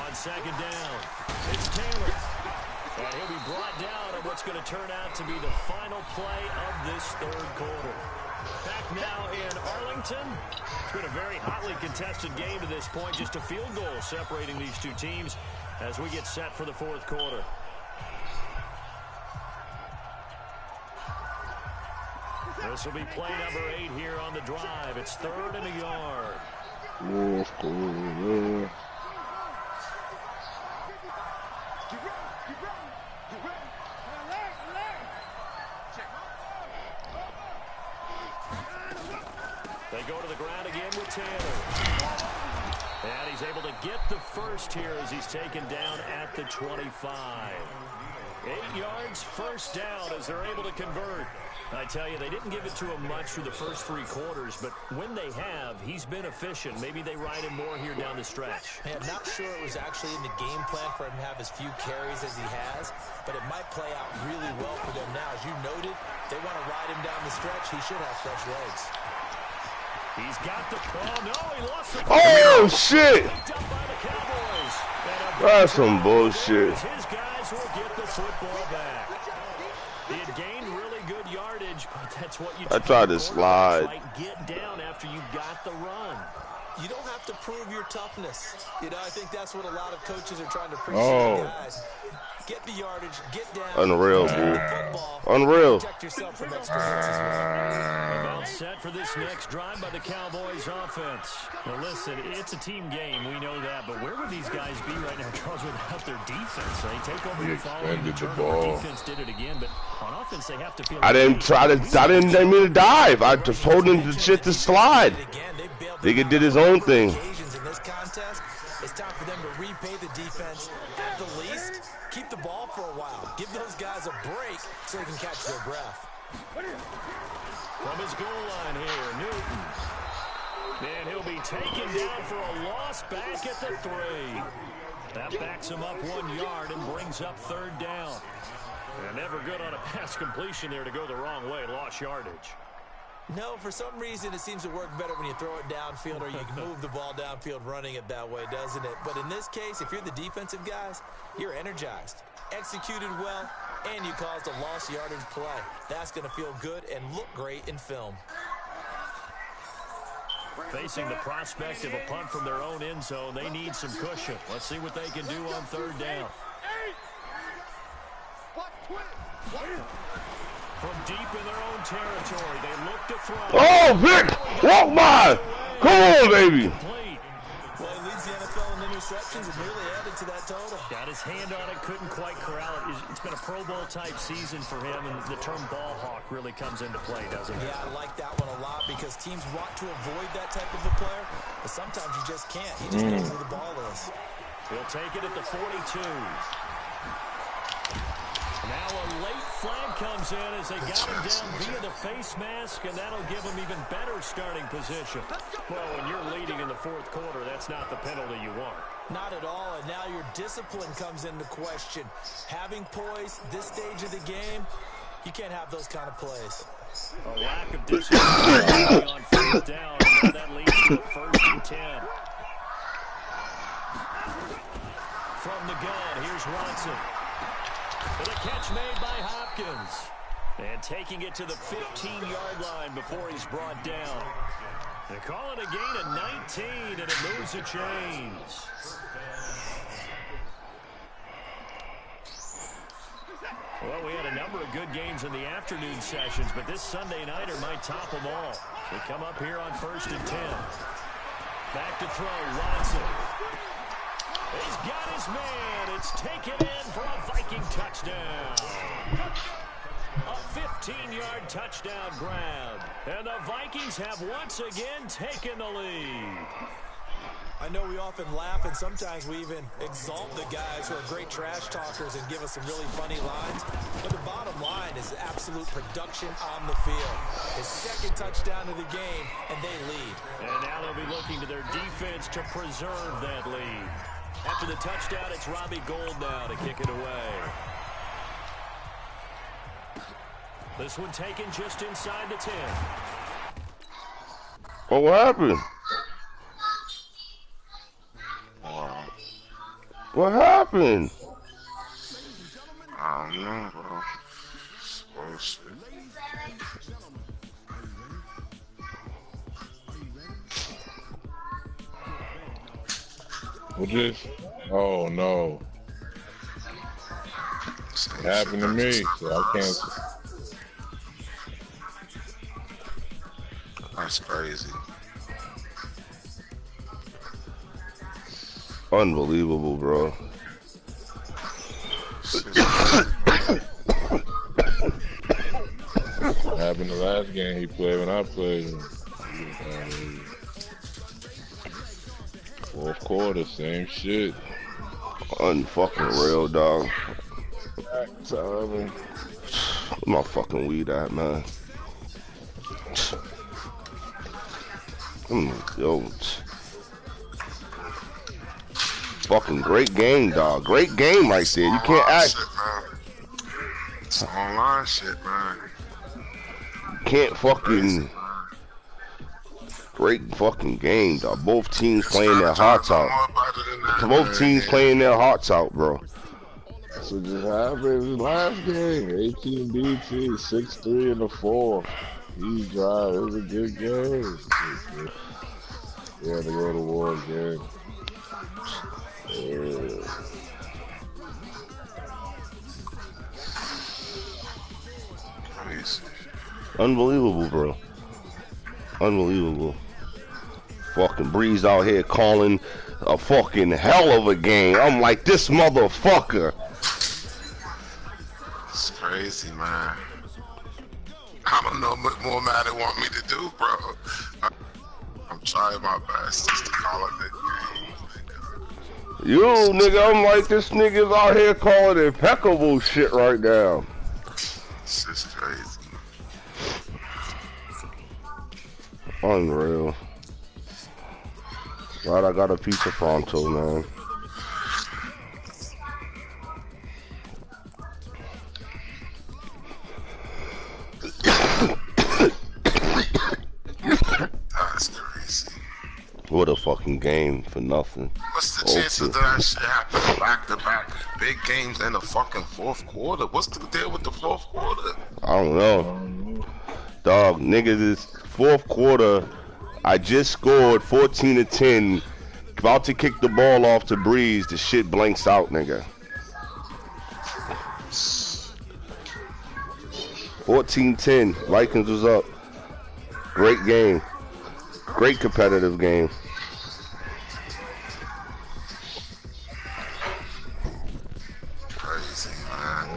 On second down, it's Taylor. And he'll be brought down on what's going to turn out to be the final play of this third quarter. Back now in Arlington. It's been a very hotly contested game to this point. Just a field goal separating these two teams as we get set for the fourth quarter. This will be play number 8 here on the drive. It's third and a yard. They go to the ground again with Taylor. And he's able to get the first here as he's taken down at the 25. 8 yards, first down as they're able to convert. I tell you, they didn't give it to him much through the first 3 quarters, but when they have, he's been efficient. Maybe they ride him more here down the stretch. Man, not sure it was actually in the game plan for him to have as few carries as he has, but it might play out really well for them now. As you noted, they want to ride him down the stretch. He should have fresh legs. He's got the ball. No, he lost the ball. Oh, shit. Picked up by the Cowboys. That's some bullshit. His guys will get the football back. He had gained really good yardage, but that's what you I tried to slide. Get down after you got the run. You don't have to prove your toughness. You know, I think that's what a lot of coaches are trying to preach to the guys. Get the yardage, get down. Unreal, dude. Unreal. Protect yourself from extra hits as well. About set for this next drive by the Cowboys offense. Now listen, it's a team game, we know that, but where would these guys be right now, Charles, without their defense? They take over the following turnover. Defense did it again, but on offense they have to feel. I didn't mean to dive. I just told him the shit to slide. Nigga did his own thing. In this contest, it's time for them to repay the defense. At the least, keep the ball for a while. Give those guys a break so they can catch their breath. From his goal line here, Newton. And he'll be taken down for a loss back at the 3. That backs him up 1 yard and brings up third down. And never good on a pass completion there to go the wrong way. Lost yardage. No, for some reason it seems to work better when you throw it downfield or you can move the ball downfield running it that way, doesn't it? But in this case, if you're the defensive guys, you're energized, executed well, and you caused a lost yardage play. That's going to feel good and look great in film. Facing the prospect of a punt from their own end zone, they need some cushion. Let's see what they can do on third down. From deep in their own territory, they look to throw. Oh, Vic! Walk by! Come on, baby! leads the NFL in interceptions and nearly added to that total. Got his hand on it, couldn't quite corral it. It's been a Pro Bowl type season for him, and the term ball hawk really comes into play, doesn't it? Yeah, I like that one a lot because teams want to avoid that type of a player, but sometimes you just can't. He just knows where the ball is. He'll take it at the 42. Now a late flag comes in as they got him down via the face mask, and that'll give him even better starting position. Well, when you're leading in the fourth quarter, that's not the penalty you want. Not at all, and now your discipline comes into question. Having poise this stage of the game, you can't have those kind of plays. A lack of discipline on fourth down, and now that leads to a 1st and 10. From the gun, here's Watson. And a catch made by Hopkins. And taking it to the 15-yard line before he's brought down. They call it a gain of 19, and it moves the chains. Well, we had a number of good games in the afternoon sessions, but this Sunday nighter might top them all. They come up here on 1st and 10. Back to throw, Watson. He's got his man. It's taken in for a Viking touchdown. A 15-yard touchdown grab. And the Vikings have once again taken the lead. I know we often laugh, and sometimes we even exalt the guys who are great trash talkers and give us some really funny lines. But the bottom line is absolute production on the field. His 2nd touchdown of the game, and they lead. And now they'll be looking to their defense to preserve that lead. After the touchdown, it's Robbie Gould now to kick it away. This one taken just inside the 10. Oh, what happened? Wow. What happened? I don't know, bro. Oh, shit. What this? Oh no. It happened to me, so I can't. That's crazy. Unbelievable, bro. It happened the last game he played when I played. Fourth quarter, same shit. Unfucking real, dog. Timing. Where my fucking weed at, man? Yo. Fucking great game, dog. Great game right there. You can't act. It's online shit, man. You can't fucking. Great fucking game, dog. Both teams playing their hearts out. Both teams playing their hearts out, bro. That's what just happened last game. AT&BT 6-3 in the 4th. He drive. It was a good game. Yeah, to go to war again. Yeah. Unbelievable, bro. Unbelievable. Fucking Breeze out here calling a fucking hell of a game. I'm like, this motherfucker. It's crazy, man. I don't know what more man they want me to do, bro. I'm trying my best just to call it that game. Yo, nigga, I'm like, this nigga's out here calling impeccable shit right now. It's just crazy. Unreal. Glad I got a piece of Pronto, man. That's crazy. What a fucking game for nothing. What's the chances that that shit happen back-to-back big games in the fucking fourth quarter? What's the deal with the fourth quarter? I don't know. Dog, nigga, this fourth quarter, I just scored 14-10. About to kick the ball off to Breeze. The shit blanks out, nigga. 14-10. Vikings was up. Great game. Great competitive game.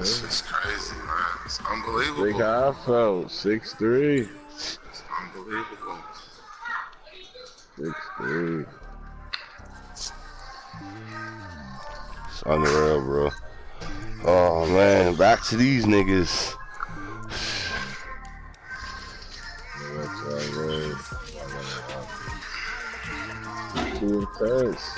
That's just crazy, man. It's unbelievable. Think how I felt. 6'3". It's unbelievable. 6'3". It's unreal, bro. Oh man, back to these niggas. Too intense.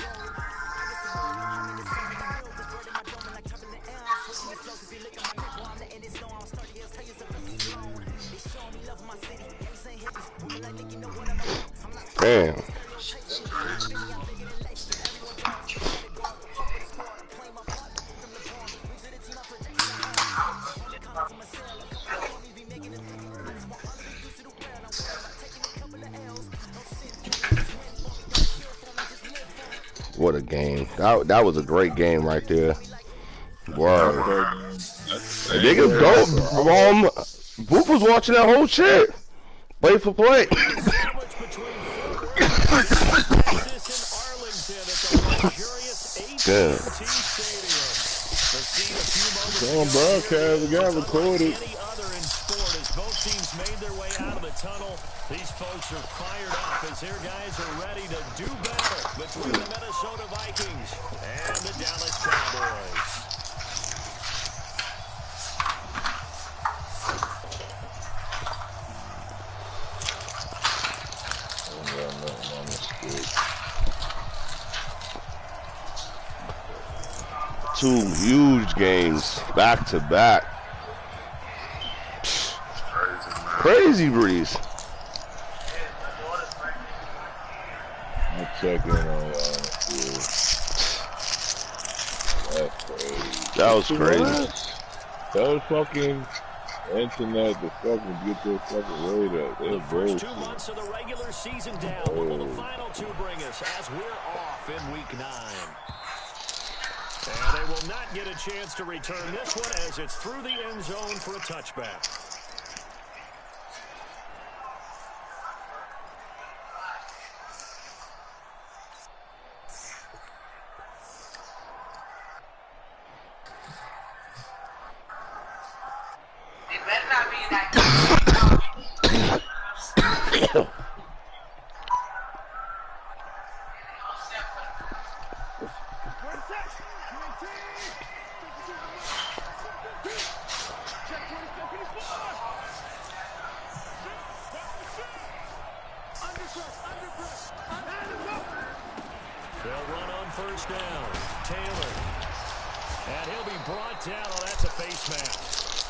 Damn. What a game. That was a great game right there. Wow. Niggas go. Booth was watching that whole shit. Play for play. Damn. Come on, broadcast. We got recorded. Both teams made their way out of the tunnel. These folks are fired up as their guys are ready to do battle between the Minnesota Vikings and the Dallas Cowboys. Two huge games back to back. Crazy Breeze. I'll check in on y'all. That's crazy. That was crazy. That was fucking internet to fucking get their fucking rate up. The first 2 months of the regular season down. What will the final 2 bring us as we're off in week 9? And they will not get a chance to return this one as it's through the end zone for a touchback. They'll run on first down. Taylor. And he'll be brought down. Oh, that's a face mask.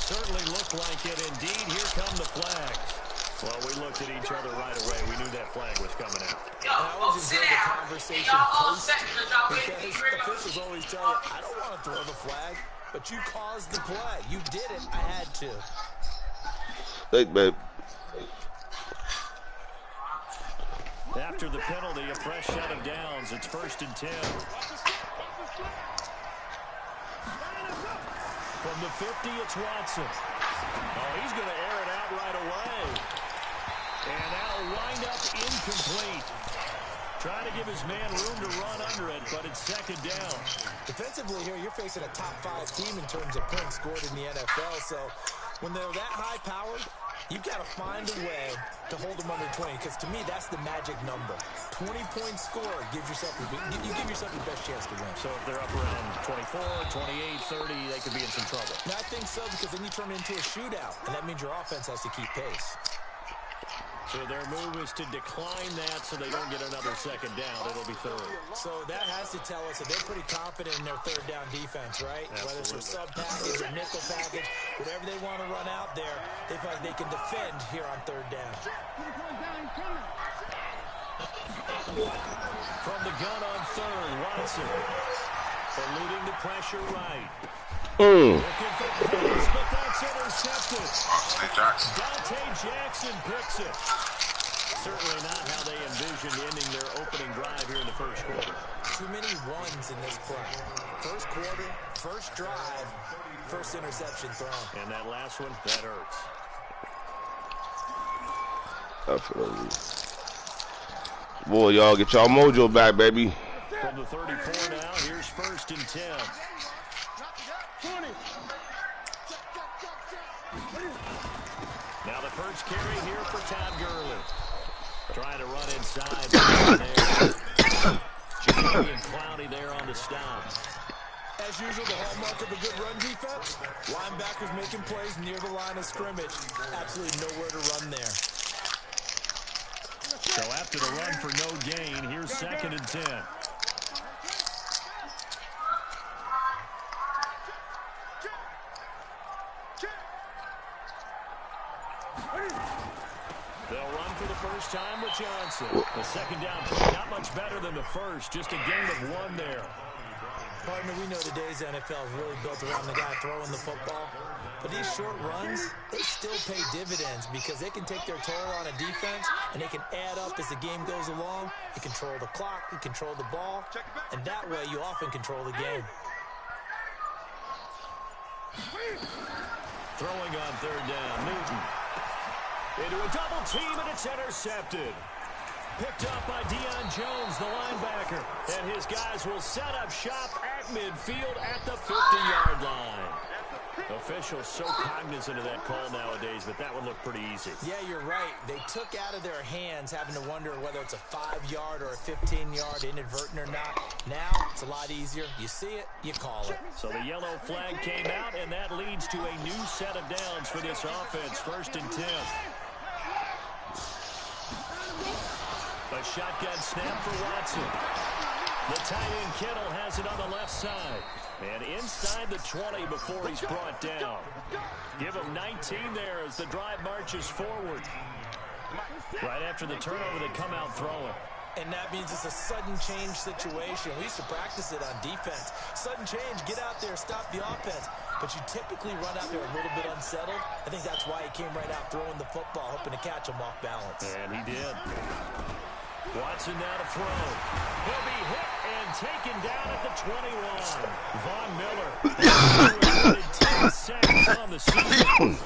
Certainly looked like it. Indeed, here come the flags. Well, we looked at each other right away. We knew that flag was coming out. I always enjoy the conversation post because officials always tell you, I don't want to throw the flag, but you caused the play. You did it. I had to. Hey, babe. After the penalty, a fresh set of downs. It's 1st and 10. From the 50, it's Watson. Oh, he's going to air it out right away. And that'll wind up incomplete. Trying to give his man room to run under it, but it's 2nd down. Defensively here, you're facing a top 5 team in terms of points scored in the NFL, so when they're that high-powered, you've got to find a way to hold them under 20, because to me, that's the magic number. 20-point score gives yourself you give yourself your best chance to win. So if they're up around 24, 28, 30, they could be in some trouble. And I think so, because then you turn it into a shootout, and that means your offense has to keep pace. So their move is to decline that so they don't get another 2nd down. It'll be 3rd. So that has to tell us that they're pretty confident in their 3rd down defense, right? Absolutely. Whether it's their sub package or nickel package, whatever they want to run out there, they feel like they can defend here on 3rd down. From the gun on 3rd, Watson. Eluding the pressure right. Mm. Looking for pass, but that's intercepted. Jackson. Dante Jackson picks it. Certainly not how they envisioned ending their opening drive here in the 1st quarter. Too many ones in this play. 1st quarter, 1st drive, 1st interception thrown. And that last one, that hurts. Definitely. Boy, y'all get y'all mojo back, baby. From the 34 now, here's 1st and 10. Now the first carry here for Todd Gurley. Trying to run inside. Jimmy and Clowney there on the stop. As usual, the hallmark of a good run defense, linebackers making plays near the line of scrimmage. Absolutely nowhere to run there. So after the run for no gain, here's 2nd and 10. They'll run for the first time with Johnson. The second down play, not much better than the first, just a gain of 1 there. Partner, we know today's NFL is really built around the guy throwing the football. But these short runs, they still pay dividends because they can take their toll on a defense and they can add up as the game goes along. You control the clock, you control the ball, and that way you often control the game. Throwing on 3rd down, Newton. Into a double team, and it's intercepted. Picked up by Deion Jones, the linebacker. And his guys will set up shop at midfield at the 50-yard line. Officials so cognizant of that call nowadays, but that one looked pretty easy. Yeah, you're right. They took out of their hands having to wonder whether it's a 5-yard or a 15-yard inadvertent or not. Now, it's a lot easier. You see it, you call it. So the yellow flag came out, and that leads to a new set of downs for this offense. 1st and 10. A shotgun snap for Watson. The tight end Kittle has it on the left side. And inside the 20 before he's brought down. Give him 19 there as the drive marches forward. Right after the turnover, they come out throwing. And that means it's a sudden change situation. We used to practice it on defense. Sudden change, get out there, stop the offense. But you typically run out there a little bit unsettled. I think that's why he came right out throwing the football, hoping to catch him off balance. And he did. Watson now to throw. He'll be hit and taken down at the 21. Von Miller. 10 sacks on the season.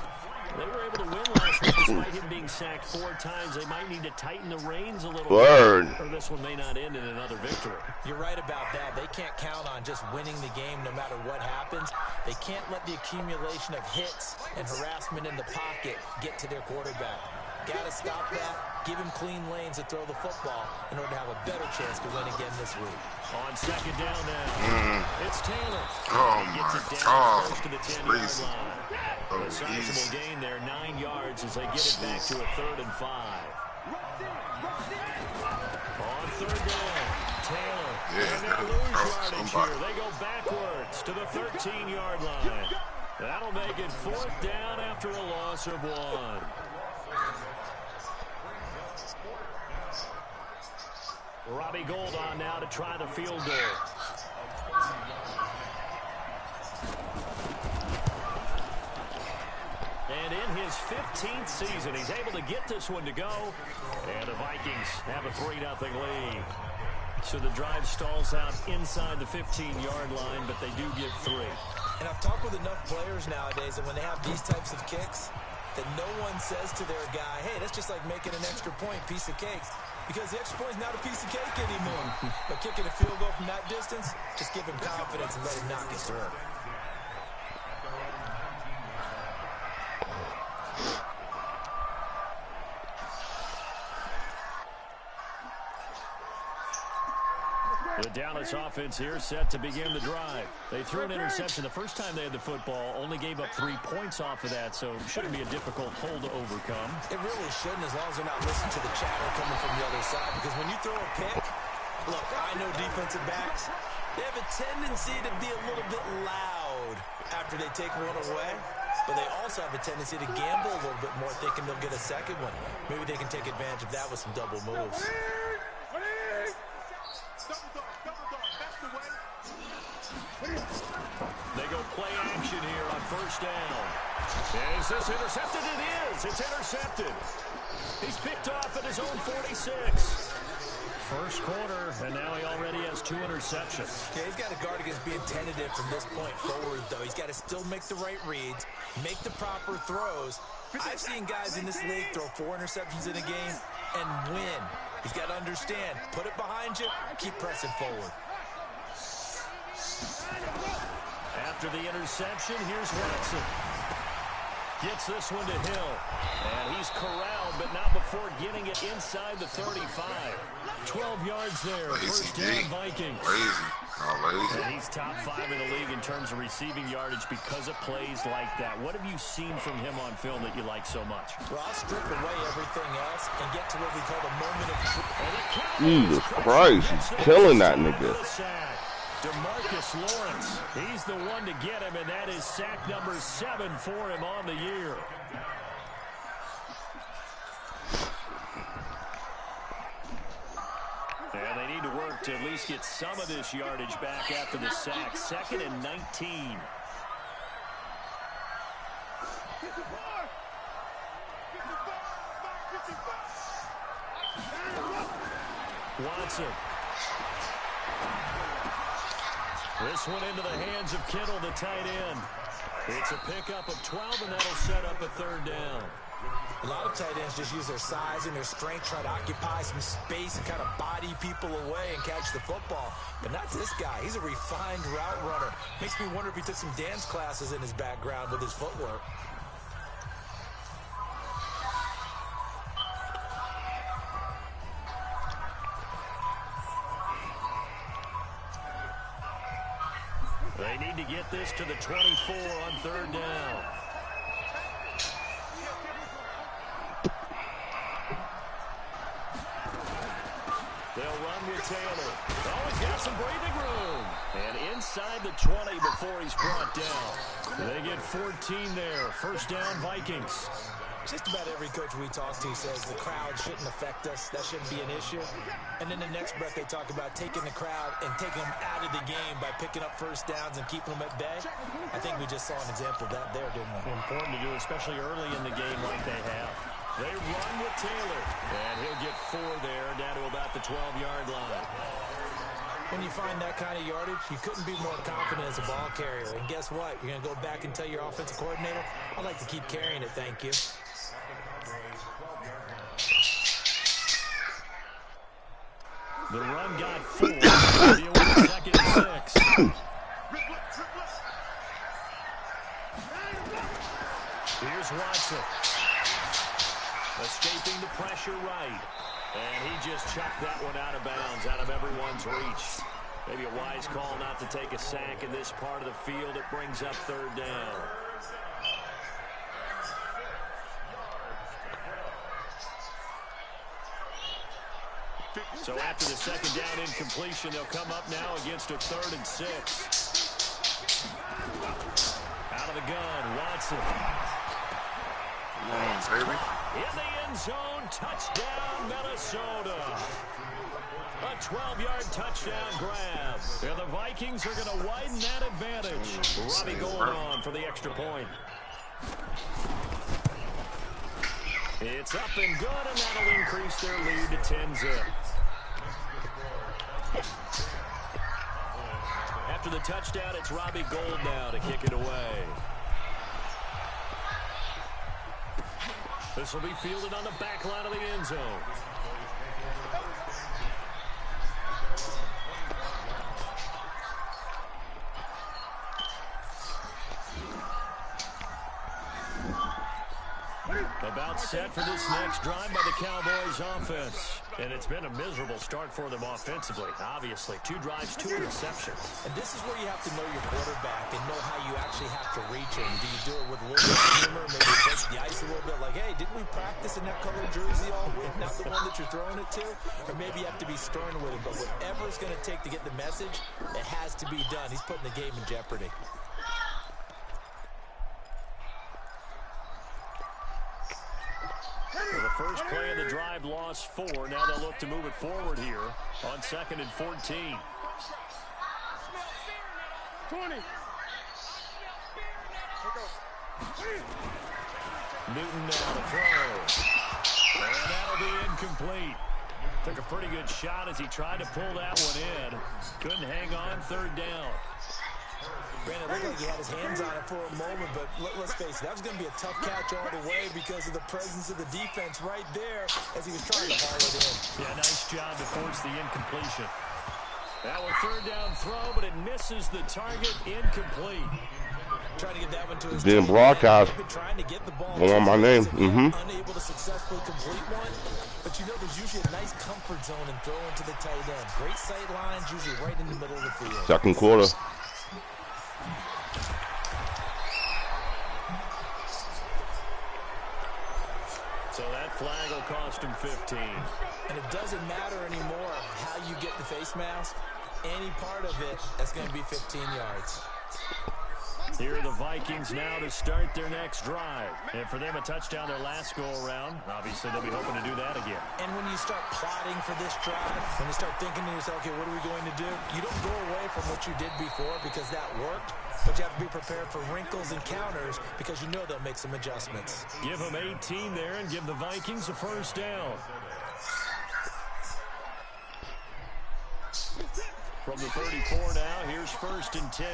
They were able to win last week despite him being sacked 4 times. They might need to tighten the reins a little bit, or this one may not end in another victory. You're right about that. They can't count on just winning the game no matter what happens. They can't let the accumulation of hits and harassment in the pocket get to their quarterback. Got to stop that. Give him clean lanes to throw the football in order to have a better chance to win again this week. On 2nd down now, it's Taylor. Oh, he gets it my down close to the 10-yard line. A sizable gain there, 9 yards as they get it back to a 3rd and 5. On 3rd down, Taylor. And they lose yardage here. They go backwards to the 13-yard line. That'll make it 4th down after a loss of 1. Robbie Gould on now to try the field goal. And in his 15th season, he's able to get this one to go. And the Vikings have a 3-0 lead. So the drive stalls out inside the 15-yard line, but they do get 3. And I've talked with enough players nowadays that when they have these types of kicks, that no one says to their guy, hey, that's just like making an extra point, piece of cake. Because the extra point is not a piece of cake anymore. But kicking a field goal from that distance, just give him confidence and let him knock it through. The Dallas offense here set to begin the drive. They threw an interception the first time they had the football, only gave up 3 points off of that, so it shouldn't be a difficult hole to overcome. It really shouldn't, as long as they're not listening to the chatter coming from the other side, because when you throw a pick, look, I know defensive backs, they have a tendency to be a little bit loud after they take one away, but they also have a tendency to gamble a little bit more thinking they'll get a second one. Maybe they can take advantage of that with some double moves. They go play action here on 1st down. Is this intercepted? It is. It's intercepted. He's picked off at his own 46. First quarter, and now he already has 2 interceptions. Okay, he's got to guard against being tentative from this point forward, though. He's got to still make the right reads, make the proper throws. I've seen guys in this league throw 4 interceptions in a game and win. He's got to understand, put it behind you, keep pressing forward. After the interception, here's Watson. Gets this one to Hill. And he's corralled, but not before getting it inside the 35. 12 yards there. First down, Vikings. And he's top 5 in the league in terms of receiving yardage because of plays like that. What have you seen from him on film that you like so much? Well, I'll strip away everything else and get to what we call the moment of truth. Jesus Christ, he's killing that nigga. DeMarcus Lawrence, he's the one to get him, and that is sack number 7 for him on the year. And they need to work to at least get some of this yardage back after the sack. 2nd and 19. Watson. This one into the hands of Kittle, the tight end. It's a pickup of 12, and that'll set up a 3rd down. A lot of tight ends just use their size and their strength, try to occupy some space and kind of body people away and catch the football. But not this guy. He's a refined route runner. Makes me wonder if he took some dance classes in his background with his footwork. They need to get this to the 24 on 3rd down. They'll run with Taylor. Oh, he's got some breathing room. And inside the 20 before he's brought down. They get 14 there. First down, Vikings. Just about every coach we talk to says the crowd shouldn't affect us. That shouldn't be an issue. And then the next breath they talk about taking the crowd and taking them out of the game by picking up first downs and keeping them at bay. I think we just saw an example of that there, didn't we? Important to do, especially early in the game like they have. They run with Taylor. And he'll get 4 there, down to about the 12-yard line. When you find that kind of yardage, you couldn't be more confident as a ball carrier. And guess what? You're going to go back and tell your offensive coordinator, I'd like to keep carrying it, thank you. The run got 4. Deal with 2nd and 6. Here's Watson. Escaping the pressure right. And he just chucked that one out of bounds, out of everyone's reach. Maybe a wise call not to take a sack in this part of the field. It brings up 3rd down. So after the 2nd down incompletion, they'll come up now against a 3rd and 6. Out of the gun, Watson. Baby. In the end zone, touchdown, Minnesota. A 12-yard touchdown grab. And the Vikings are going to widen that advantage. Robbie Gould on for the extra point. It's up and good, and that'll increase their lead to 10-zip. After the touchdown, it's Robbie Gould now to kick it away. This will be fielded on the back line of the end zone. About set for this next drive by the Cowboys offense. And it's been a miserable start for them offensively, obviously. 2 drives, 2 interceptions. And this is where you have to know your quarterback and know how you actually have to reach him. Do you do it with a little bit of humor, maybe take the ice a little bit, like, hey, didn't we practice in that colored jersey all week, not the one that you're throwing it to? Or maybe you have to be stern with him. But whatever it's going to take to get the message, it has to be done. He's putting the game in jeopardy. Well, the first play of the drive lost 4. Now they'll look to move it forward here on 2nd and 14. 20. Newton now to throw. And that'll be incomplete. Took a pretty good shot as he tried to pull that one in. Couldn't hang on. 3rd down. Brandon, it looked like he had his hands on it for a moment, but let's face it, that was going to be a tough catch all the way because of the presence of the defense right there as he was trying to haul it in. Yeah, nice job to force the incompletion. That was 3rd down throw, but it misses the target, incomplete. Trying to get that one to his being broadcast trying to get the ball on my name. Unable to successfully complete one. But you know there's usually a nice comfort zone in throwing to the tight end. Great sight lines, usually right in the middle of the field. Second quarter. So that flag will cost him 15. And it doesn't matter anymore how you get the face mask. Any part of it, that's going to be 15 yards. Here are the Vikings now to start their next drive. And for them, a touchdown their last go-around. Obviously, they'll be hoping to do that again. And when you start plotting for this drive, when you start thinking to yourself, okay, what are we going to do? You don't go away from what you did before because that worked, but you have to be prepared for wrinkles and counters because you know they'll make some adjustments. Give them 18 there and give the Vikings a first down. From the 34 now, here's 1st and 10.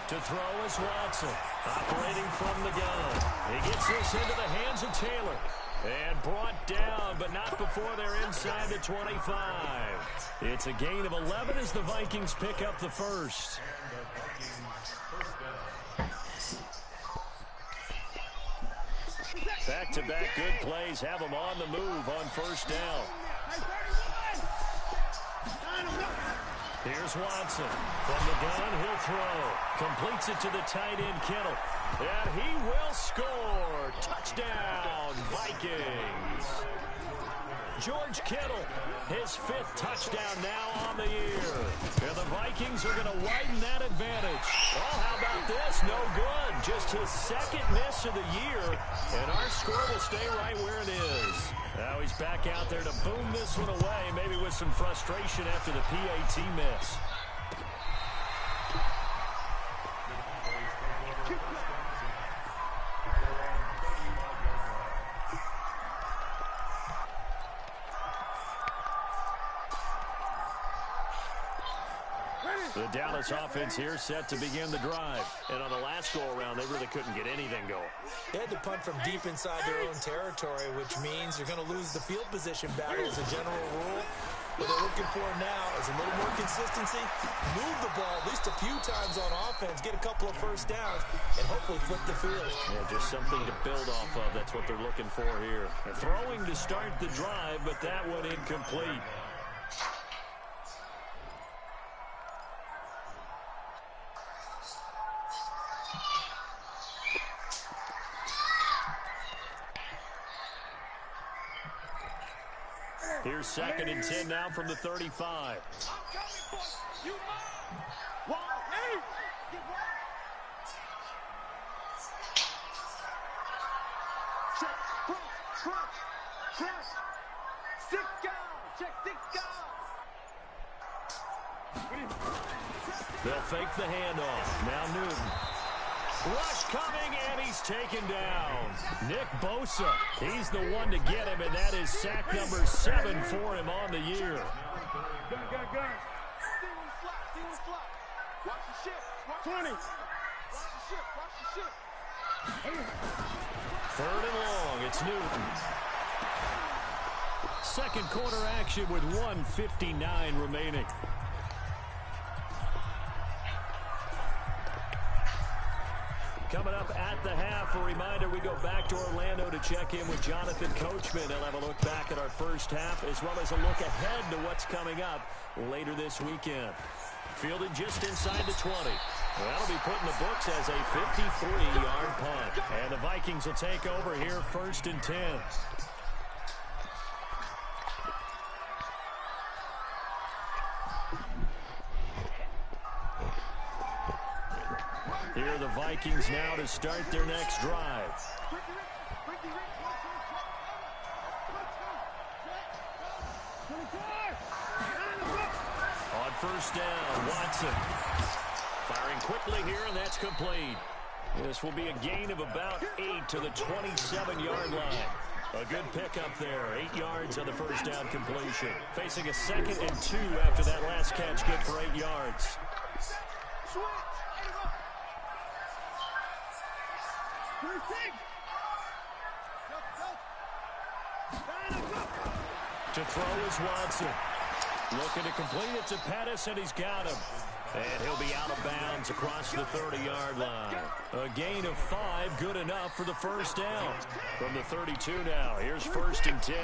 To throw is Watson, operating from the gun. He gets this into the hands of Taylor. And brought down, but not before they're inside the 25. It's a gain of 11 as the Vikings pick up the first. Back-to-back good plays have them on the move on first down. Here's Watson. From the gun, he'll throw. Completes it to the tight end, Kittle. And he will score. Touchdown, Vikings. George Kittle, his 5th touchdown now on the year. And the Vikings are going to widen that advantage. Oh, how about this? No good. Just his 2nd miss of the year. And our score will stay right where it is. Now he's back out there to boom this one away, maybe with some frustration after the PAT miss. The Dallas offense here set to begin the drive. And on the last go-around, they really couldn't get anything going. They had to punt from deep inside their own territory, which means you're going to lose the field position battle as a general rule. What they're looking for now is a little more consistency, move the ball at least a few times on offense, get a couple of first downs, and hopefully flip the field. Yeah, just something to build off of. That's what they're looking for here. And throwing to start the drive, but that one incomplete. Here's 2nd and 10 now from the 35. They'll fake the handoff. Now Newton. Rush coming, and he's taken down. Nick Bosa, he's the one to get him, and that is sack number 7 for him on the year. Gun. See him slot. Watch the shit. 20. Watch the shit. 3rd and long, it's Newton. 2nd quarter action with 1:59 remaining. Coming up at the half, a reminder, we go back to Orlando to check in with Jonathan Coachman. He'll have a look back at our first half as well as a look ahead to what's coming up later this weekend. Fielded just inside the 20. That'll be put in the books as a 53-yard punt. And the Vikings will take over here 1st and 10. Here are the Vikings now to start their next drive. On first down, Watson. Firing quickly here, and that's complete. This will be a gain of about 8 to the 27-yard line. A good pickup there, 8 yards on the first down completion. Facing a 2nd and 2 after that last catch, good for 8 yards. To throw is Watson. Looking to complete it to Pettis, and he's got him. And he'll be out of bounds across the 30-yard line. A gain of 5, good enough for the first down. From the 32 now, here's 1st and 10.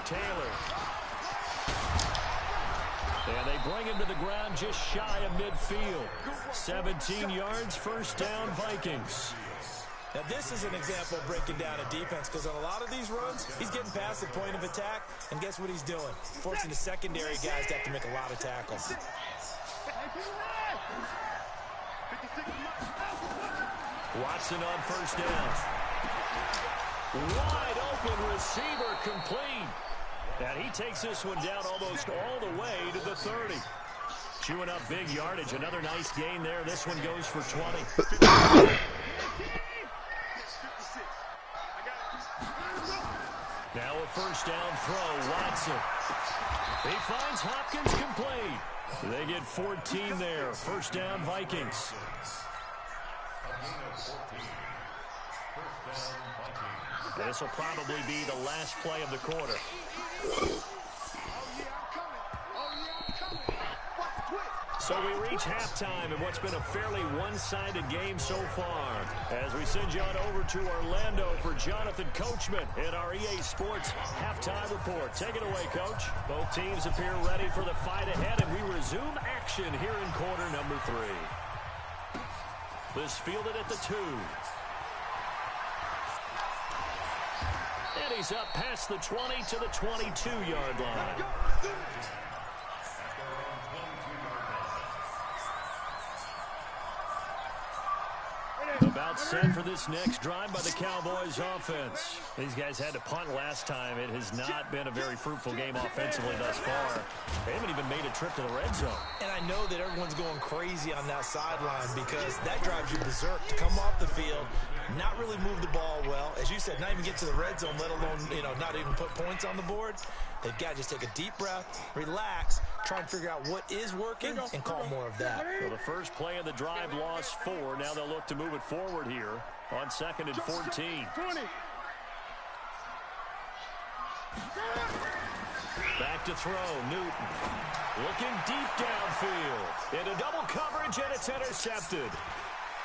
Taylor. And they bring him to the ground just shy of midfield. 17 yards, first down, Vikings. Now, this is an example of breaking down a defense, because on a lot of these runs, he's getting past the point of attack, and guess what he's doing? Forcing the secondary guys to have to make a lot of tackles. Watson on first down. Wide open receiver complete. And he takes this one down almost all the way to the 30. Chewing up big yardage. Another nice gain there. This one goes for 20. Now a first down throw, Watson. He finds Hopkins complete. They get 14 there. First down, Vikings. This will probably be the last play of the quarter. So we reach halftime in what's been a fairly one-sided game so far. As we send you on over to Orlando for Jonathan Coachman in our EA Sports Halftime Report. Take it away, Coach. Both teams appear ready for the fight ahead, and we resume action here in quarter number 3. This fielded at the 2. And he's up past the 20 to the 22-yard line. About set for this next drive by the Cowboys offense. These guys had to punt last time. It has not been a very fruitful game offensively thus far. They haven't even made a trip to the red zone. And I know that everyone's going crazy on that sideline, because that drives you berserk to come off the field, not really move the ball well. As you said, not even get to the red zone, let alone, not even put points on the board. They've got to just take a deep breath, relax, try and figure out what is working, and call more of that. So the first play of the drive lost 4. Now they'll look to move it forward here on 2nd and 14. Back to throw, Newton. Looking deep downfield. Into double coverage, and it's intercepted.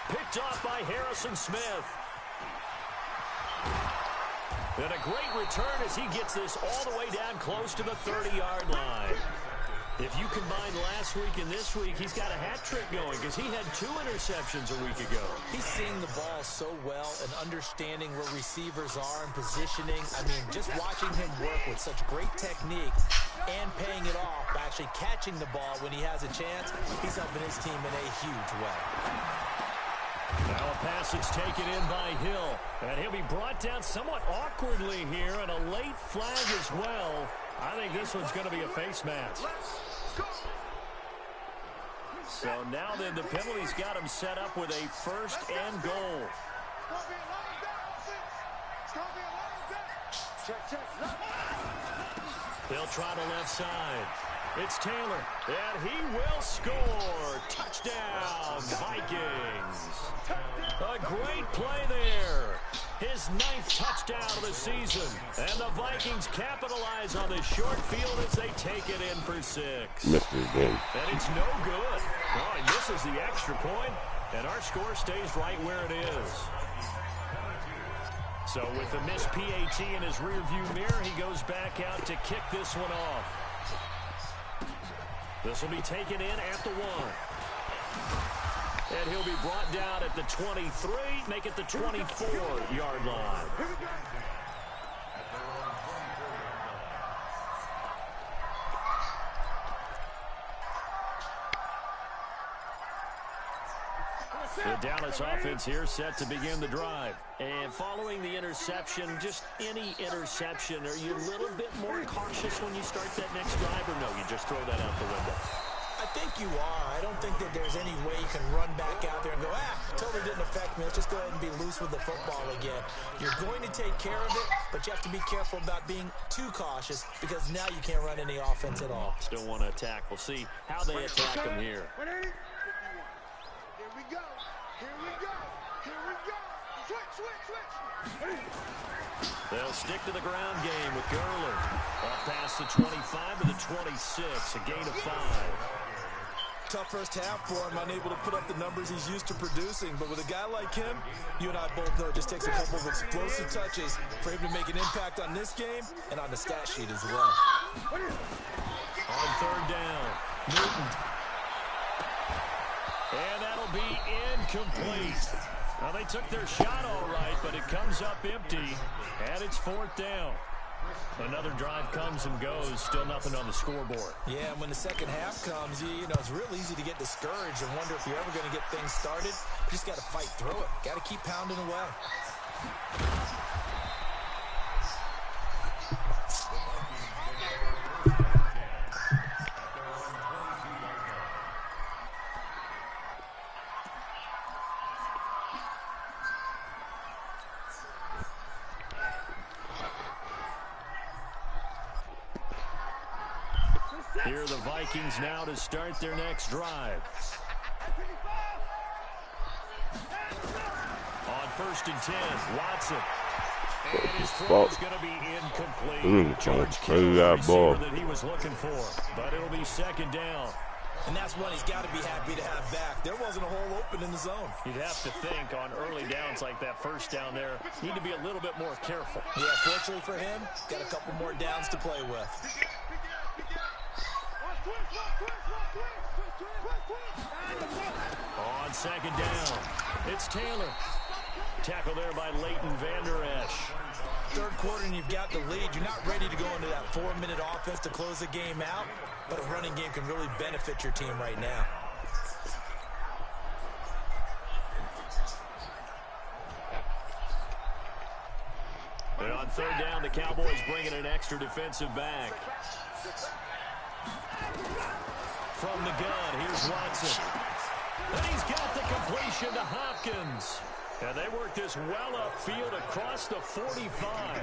Picked off by Harrison Smith. And a great return as he gets this all the way down close to the 30-yard line. If you combine last week and this week, he's got a hat trick going, because he had 2 interceptions a week ago. He's seeing the ball so well and understanding where receivers are and positioning. I mean, just watching him work with such great technique and paying it off by actually catching the ball when he has a chance, he's helping his team in a huge way. Now a pass that's taken in by Hill. And he'll be brought down somewhat awkwardly here, and a late flag as well. I think this one's going to be a face match. So now then, the penalty's got him set up with a 1st and goal. They'll try the left side. It's Taylor, and he will score. Touchdown, Vikings. A great play there. His 9th touchdown of the season. And the Vikings capitalize on the short field as they take it in for 6. Missed it again. And it's no good. Oh, he misses the extra point, and our score stays right where it is. So with the missed PAT in his rearview mirror, he goes back out to kick this one off. This will be taken in at the 1. And he'll be brought down at the 23, make it the 24-yard line. The Dallas offense here set to begin the drive. And following the interception, just any interception, are you a little bit more cautious when you start that next drive, or no, you just throw that out the window? I think you are. I don't think that there's any way you can run back out there and go, totally didn't affect me. Let's just go ahead and be loose with the football again. You're going to take care of it, but you have to be careful about being too cautious, because now you can't run any offense at all. Still want to attack. We'll see how they attack him here. Here we go. Here we go. Here we go. They'll stick to the ground game with Gurley. Up past the 25 to the 26, a gain of 5. Tough first half for him, unable to put up the numbers he's used to producing. But with a guy like him, you and I both know it just takes a couple of explosive touches for him to make an impact on this game and on the stat sheet as well. On third down, Newton. And that'll be incomplete. Well, they took their shot all right, but it comes up empty, and it's fourth down. Another drive comes and goes, still nothing on the scoreboard. Yeah, and when the second half comes, you know, it's real easy to get discouraged and wonder if you're ever going to get things started. You just got to fight through it. Got to keep pounding away. Here are the Vikings now to start their next drive. On first and 10, Watson. And his throw is going to be incomplete. George Kittle, the receiver that he was looking for. But it'll be second down. And that's one he's got to be happy to have back. There wasn't a hole open in the zone. You'd have to think on early downs like that first down there, need to be a little bit more careful. Yeah, fortunately for him, got a couple more downs to play with. On second down, it's Taylor. Tackle there by Leighton Vander Esch. Third quarter and you've got the lead. You're not ready to go into that 4-minute offense to close the game out, but a running game can really benefit your team right now. And on third down, the Cowboys bringing an extra defensive back. From the gun, here's Watson. And he's got the completion to Hopkins. And they work this well upfield across the 45.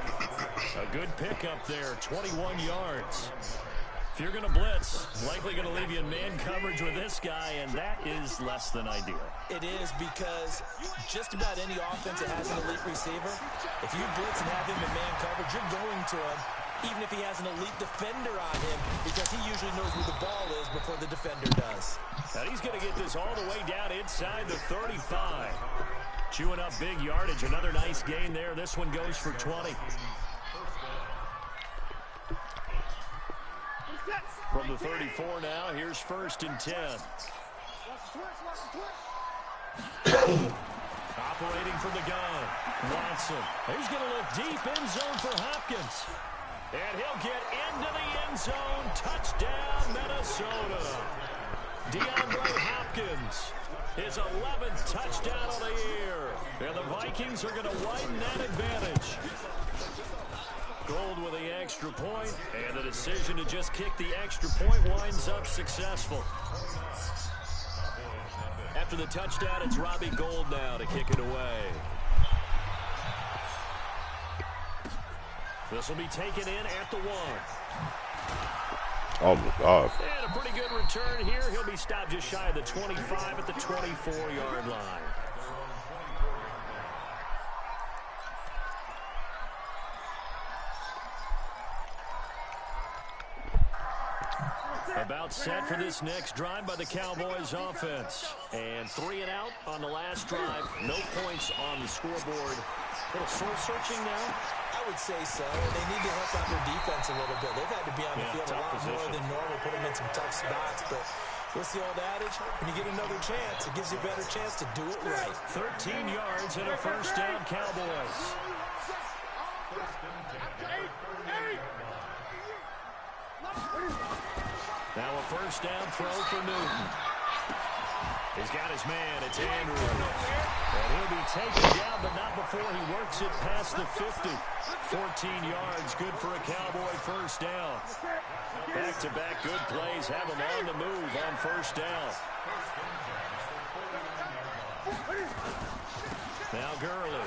A good pickup there, 21 yards. If you're going to blitz, likely going to leave you in man coverage with this guy, and that is less than ideal. It is, because just about any offense that has an elite receiver, if you blitz and have him in man coverage, you're going to him, even if he has an elite defender on him, because he usually knows where the ball is before the defender does. Now he's going to get this all the way down inside the 35. Chewing up big yardage. Another nice gain there. This one goes for 20. From the 34 now, here's first and 10. Operating from the gun, Watson. He's going to look deep end zone for Hopkins. And he'll get into the end zone. Touchdown, Minnesota. DeAndre Hopkins, his 11th touchdown of the year. And the Vikings are going to widen that advantage. Gold with the extra point, and the decision to just kick the extra point winds up successful. After the touchdown, it's Robbie Gould now to kick it away. This will be taken in at the 1. Oh, my God. And a pretty good return here. He'll be stopped just shy of the 25 at the 24-yard line. About set for this next drive by the Cowboys offense. And 3 and out on the last drive. No points on the scoreboard. A little soul-searching now. I would say so. They need to help out their defense a little bit. They've had to be on the field a lot more than normal, put them in some tough spots. But what's the old adage? When you get another chance, it gives you a better chance to do it right. 13 yards and a first down, Cowboys. Now a first down throw for Newton. He's got his man. It's Andrews. And he'll be taken down, but not before he works it past the 50. 14 yards, good for a Cowboy first down. Back-to-back good plays have him on the move on first down. Now Gurley.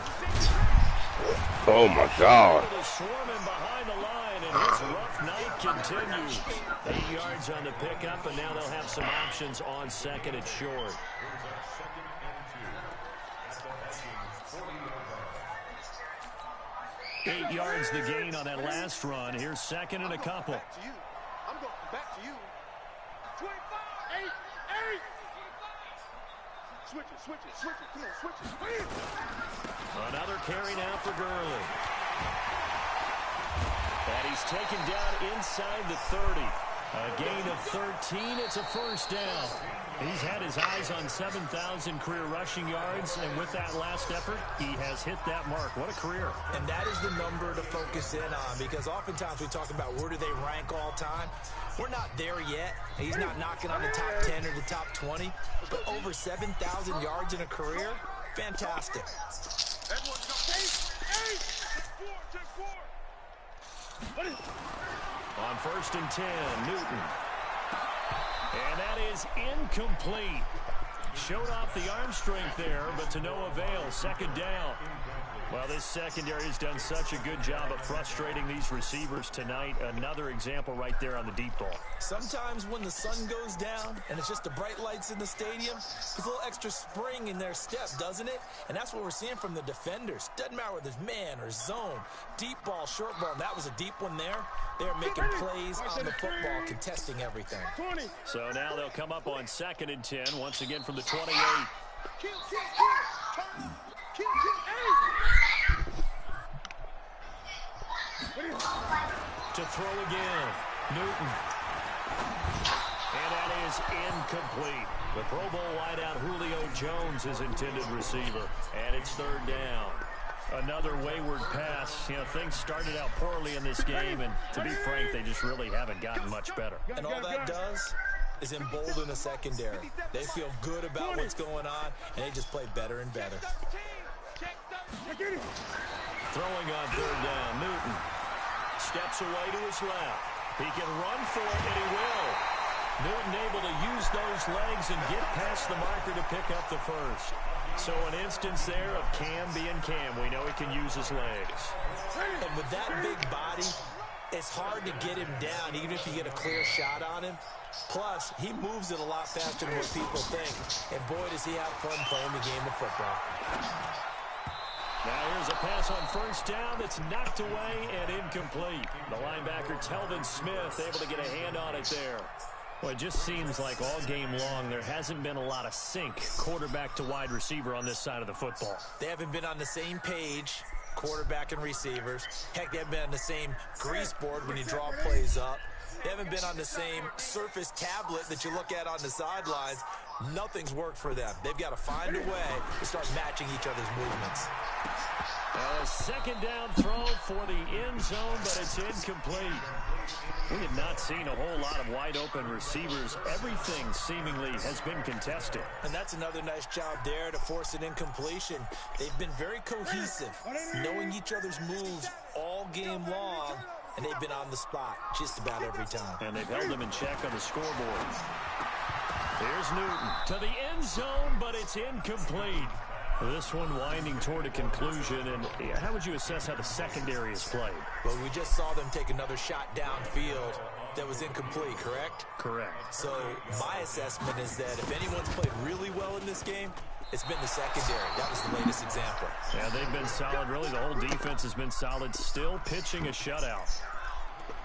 Oh, my God. Swarming behind the line, and his rough night continues. 8 yards on the pickup, and now they'll have some options on second and short. 8 yards the gain on that last run. Here's second and a couple. Back to you. I'm going back to you. 25. 8. Switch it. Come on, switch it. Another carry now for Gurley. And he's taken down inside the 30. A gain of 13. It's a first down. He's had his eyes on 7,000 career rushing yards, and with that last effort, he has hit that mark. What a career. And that is the number to focus in on, because oftentimes we talk about where do they rank all time. We're not there yet. He's not knocking on the top 10 or the top 20, but over 7,000 yards in a career, fantastic. Everyone's got 8. Take four. What is it? On 1st and 10, Newton. And that is incomplete. Showed off the arm strength there, but to no avail. Second down. Well, this secondary has done such a good job of frustrating these receivers tonight. Another example right there on the deep ball. Sometimes when the sun goes down and it's just the bright lights in the stadium, there's a little extra spring in their step, doesn't it? And that's what we're seeing from the defenders. Doesn't matter whether it's man or zone, deep ball, short ball. And that was a deep one there. They're making plays on the football, contesting everything. 20. So now they'll come up on 2nd and 10, once again from the 28. Kill. To throw again, Newton. And that is incomplete. The Pro Bowl wideout Julio Jones, his intended receiver. And it's 3rd down. Another wayward pass. You know, things started out poorly in this game, and to be frank, they just really haven't gotten much better. And all that does is embolden the secondary. They feel good about what's going on, and they just play better and better. Throwing on 3rd down, Newton. Steps away to his left. He can run for it, and he will. Newton able to use those legs and get past the marker to pick up the first. So an instance there of Cam being Cam. We know he can use his legs. And with that big body, it's hard to get him down, even if you get a clear shot on him. Plus, he moves it a lot faster than what people think. And boy, does he have fun playing the game of football. Now here's a pass on 1st down that's knocked away and incomplete. The linebacker, Telvin Smith, able to get a hand on it there. Well, it just seems like all game long there hasn't been a lot of sync quarterback to wide receiver on this side of the football. They haven't been on the same page, quarterback and receivers. Heck, they haven't been on the same grease board when you draw plays up. They haven't been on the same surface tablet that you look at on the sidelines. Nothing's worked for them. They've got to find a way to start matching each other's movements. A 2nd down throw for the end zone, but it's incomplete. We have not seen a whole lot of wide-open receivers. Everything seemingly has been contested. And that's another nice job there to force an incompletion. They've been very cohesive, knowing each other's moves all game long, and they've been on the spot just about every time. And they've held them in check on the scoreboard. Here's Newton to the end zone, but it's incomplete. This one winding toward a conclusion, and how would you assess how the secondary is played? Well, we just saw them take another shot downfield that was incomplete, correct? Correct. So my assessment is that if anyone's played really well in this game, it's been the secondary. That was the latest example. Yeah, they've been solid. Really, the whole defense has been solid. Still pitching a shutout.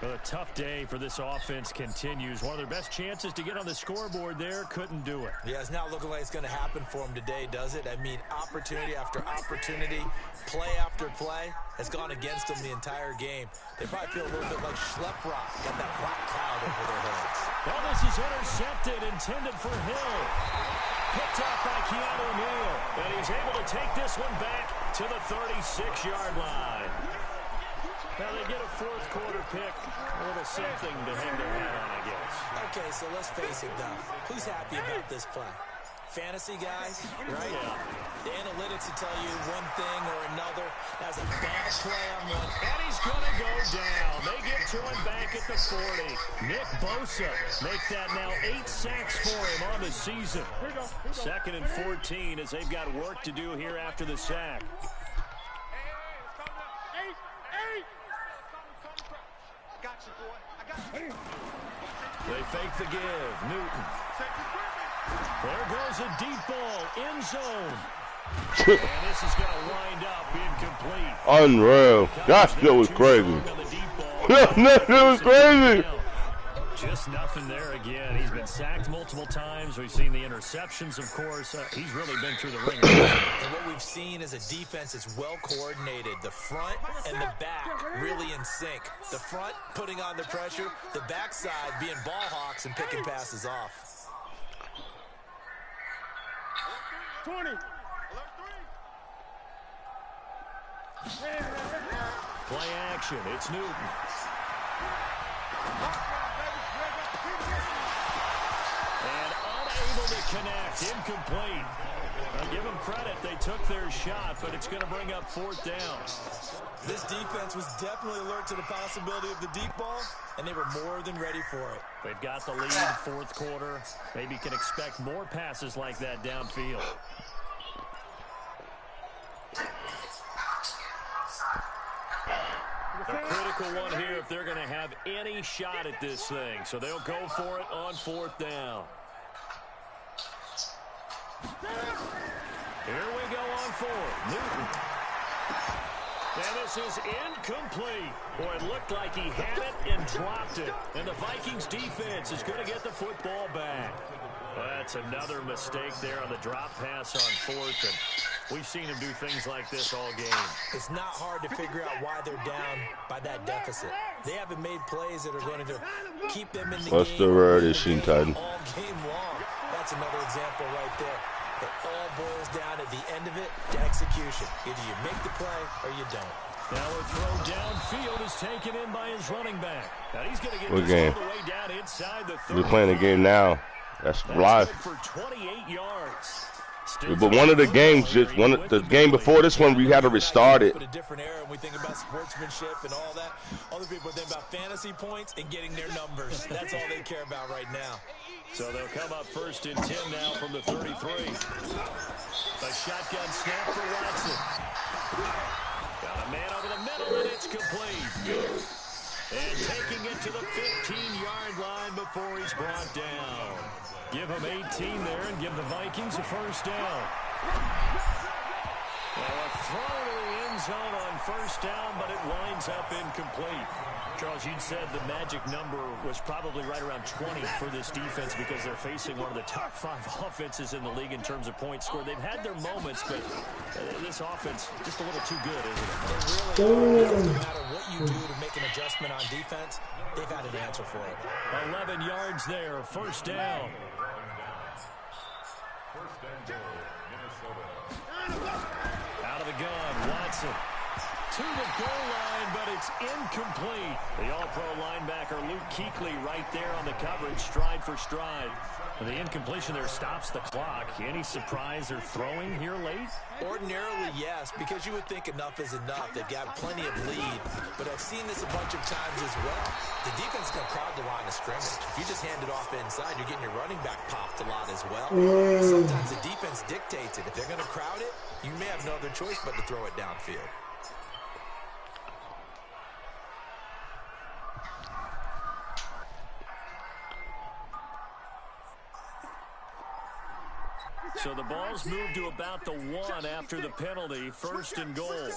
But a tough day for this offense continues. One of their best chances to get on the scoreboard there, couldn't do it. Yeah, it's not looking like it's going to happen for them today, does it? I mean, opportunity after opportunity, play after play has gone against them the entire game. They probably feel a little bit like Schlep Rock, got that black cloud over their heads. Well, this is intercepted, intended for Hill. Picked off by Keanu Neal, and he's able to take this one back to the 36-yard line. Now they get a 4th quarter pick. A little something to hang their hat on, I guess. Okay, so let's face it, though. Who's happy about this play? Fantasy guys, right? Yeah. The analytics will tell you one thing or another. That's a bad play on one. And he's going to go down. They get to him back at the 40. Nick Bosa make that now 8 sacks for him on the season. 2nd and 14 as they've got work to do here after the sack. They fake the give. Newton. There goes a deep ball. End zone. And this is going to wind up incomplete. Unreal. That shit was crazy. That shit was crazy. Just nothing there again. He's been sacked multiple times. We've seen the interceptions, of course. He's really been through the ringer. And what we've seen is a defense that's well coordinated. The front and the back really in sync. The front putting on the pressure. The backside being ball hawks and picking passes off. 20. Play action. It's Newton. And unable to connect. Incomplete. I'll give them credit. They took their shot, but it's going to bring up 4th down. This defense was definitely alert to the possibility of the deep ball, and they were more than ready for it. They've got the lead, 4th quarter. Maybe can expect more passes like that downfield. A critical one here if they're going to have any shot at this thing. So they'll go for it on 4th down. Here we go on 4th. Newton. And this is incomplete. Boy, it looked like he had it and dropped it. And the Vikings defense is going to get the football back. That's another mistake there on the drop pass on 4th. And we've seen him do things like this all game. It's not hard to figure out why they're down by that deficit. They haven't made plays that are going to keep them in the What's game. the word is Sheen Titan? All game long. That's another example right there. It all boils down at the end of it to execution. Either you make the play or you don't. Now a throw downfield is taken in by his running back. Now he's going to get What this game? all the way down inside the 30. We're playing the game now. That's live. For 28 yards. But one of the games, the game before this one, we had to restart it. But a different era, and we think about sportsmanship and all that. Other people think about fantasy points and getting their numbers. That's all they care about right now. So they'll come up 1st and 10 now from the 33. A shotgun snap for Watson. Got a man over the middle, and it's complete. And taking it to the 15-yard line before he's brought down. Give him 18 there and give the Vikings a 1st down. Now a throw to the end zone on 1st down, but it winds up incomplete. Charles, you'd said the magic number was probably right around 20 for this defense because they're facing one of the top 5 offenses in the league in terms of points scored. They've had their moments, but this offense just a little too good, isn't it? It really is. No matter what you do to make an adjustment on defense, they've had an answer for it. 11 yards there, 1st down. Out of the gun, Watson. To the goal line, but it's incomplete. The all-pro linebacker, Luke Kuechly, right there on the coverage, stride for stride. And the incompletion there stops the clock. Any surprise they're throwing here late? Ordinarily, yes, because you would think enough is enough. They've got plenty of lead, but I've seen this a bunch of times as well. The defense is going to crowd the line of scrimmage. If you just hand it off inside, you're getting your running back popped a lot as well. Sometimes the defense dictates it. If they're going to crowd it, you may have no other choice but to throw it downfield. So the ball's moved to about the 1 after the penalty. 1st and goal.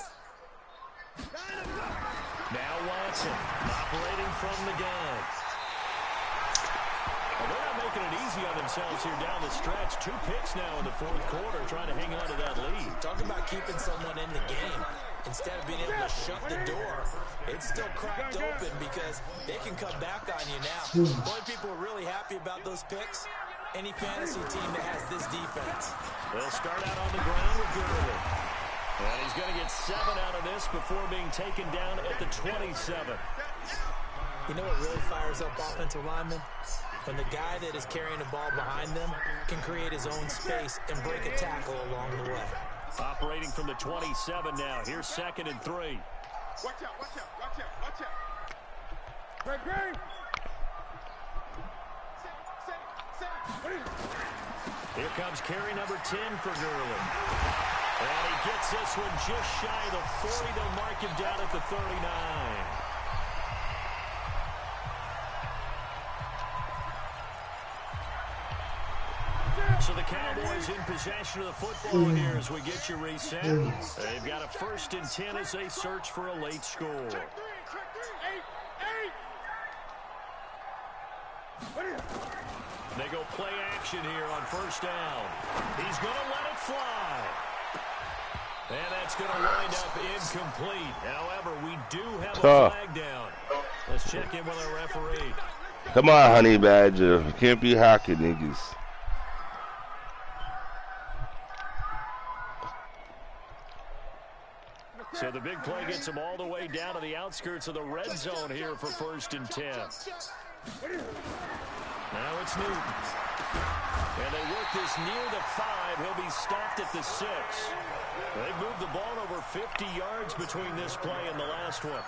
Now Watson operating from the gun. Well, they're not making it easy on themselves here down the stretch. 2 picks now in the 4th quarter trying to hang on to that lead. Talk about keeping someone in the game. Instead of being able to shut the door, it's still cracked open because they can come back on you now. Boy, people are really happy about those picks. Any fantasy team that has this defense. They'll start out on the ground with Gurley. And he's going to get 7 out of this before being taken down at the 27. You know what really fires up offensive linemen? When the guy that is carrying the ball behind them can create his own space and break a tackle along the way. Operating from the 27 now. Here's 2nd and 3. Watch out, watch out, watch out, watch out. Great. Here comes carry number 10 for Gurley. And he gets this one just shy of the 40. They'll mark him down at the 39. So the count Cowboys in possession of the football here as we get you reset. They've got a 1st and 10 as they search for a late score. They go play action here on 1st down. He's going to let it fly. And that's going to wind up incomplete. However, we do have a flag down. Let's check in with our referee. Come on, Honey Badger. You can't be hacking niggas. So the big play gets them all the way down to the outskirts of the red zone here for 1st and 10. Now it's Newton. And they work this near the 5. He'll be stopped at the 6. They've moved the ball over 50 yards between this play and the last one.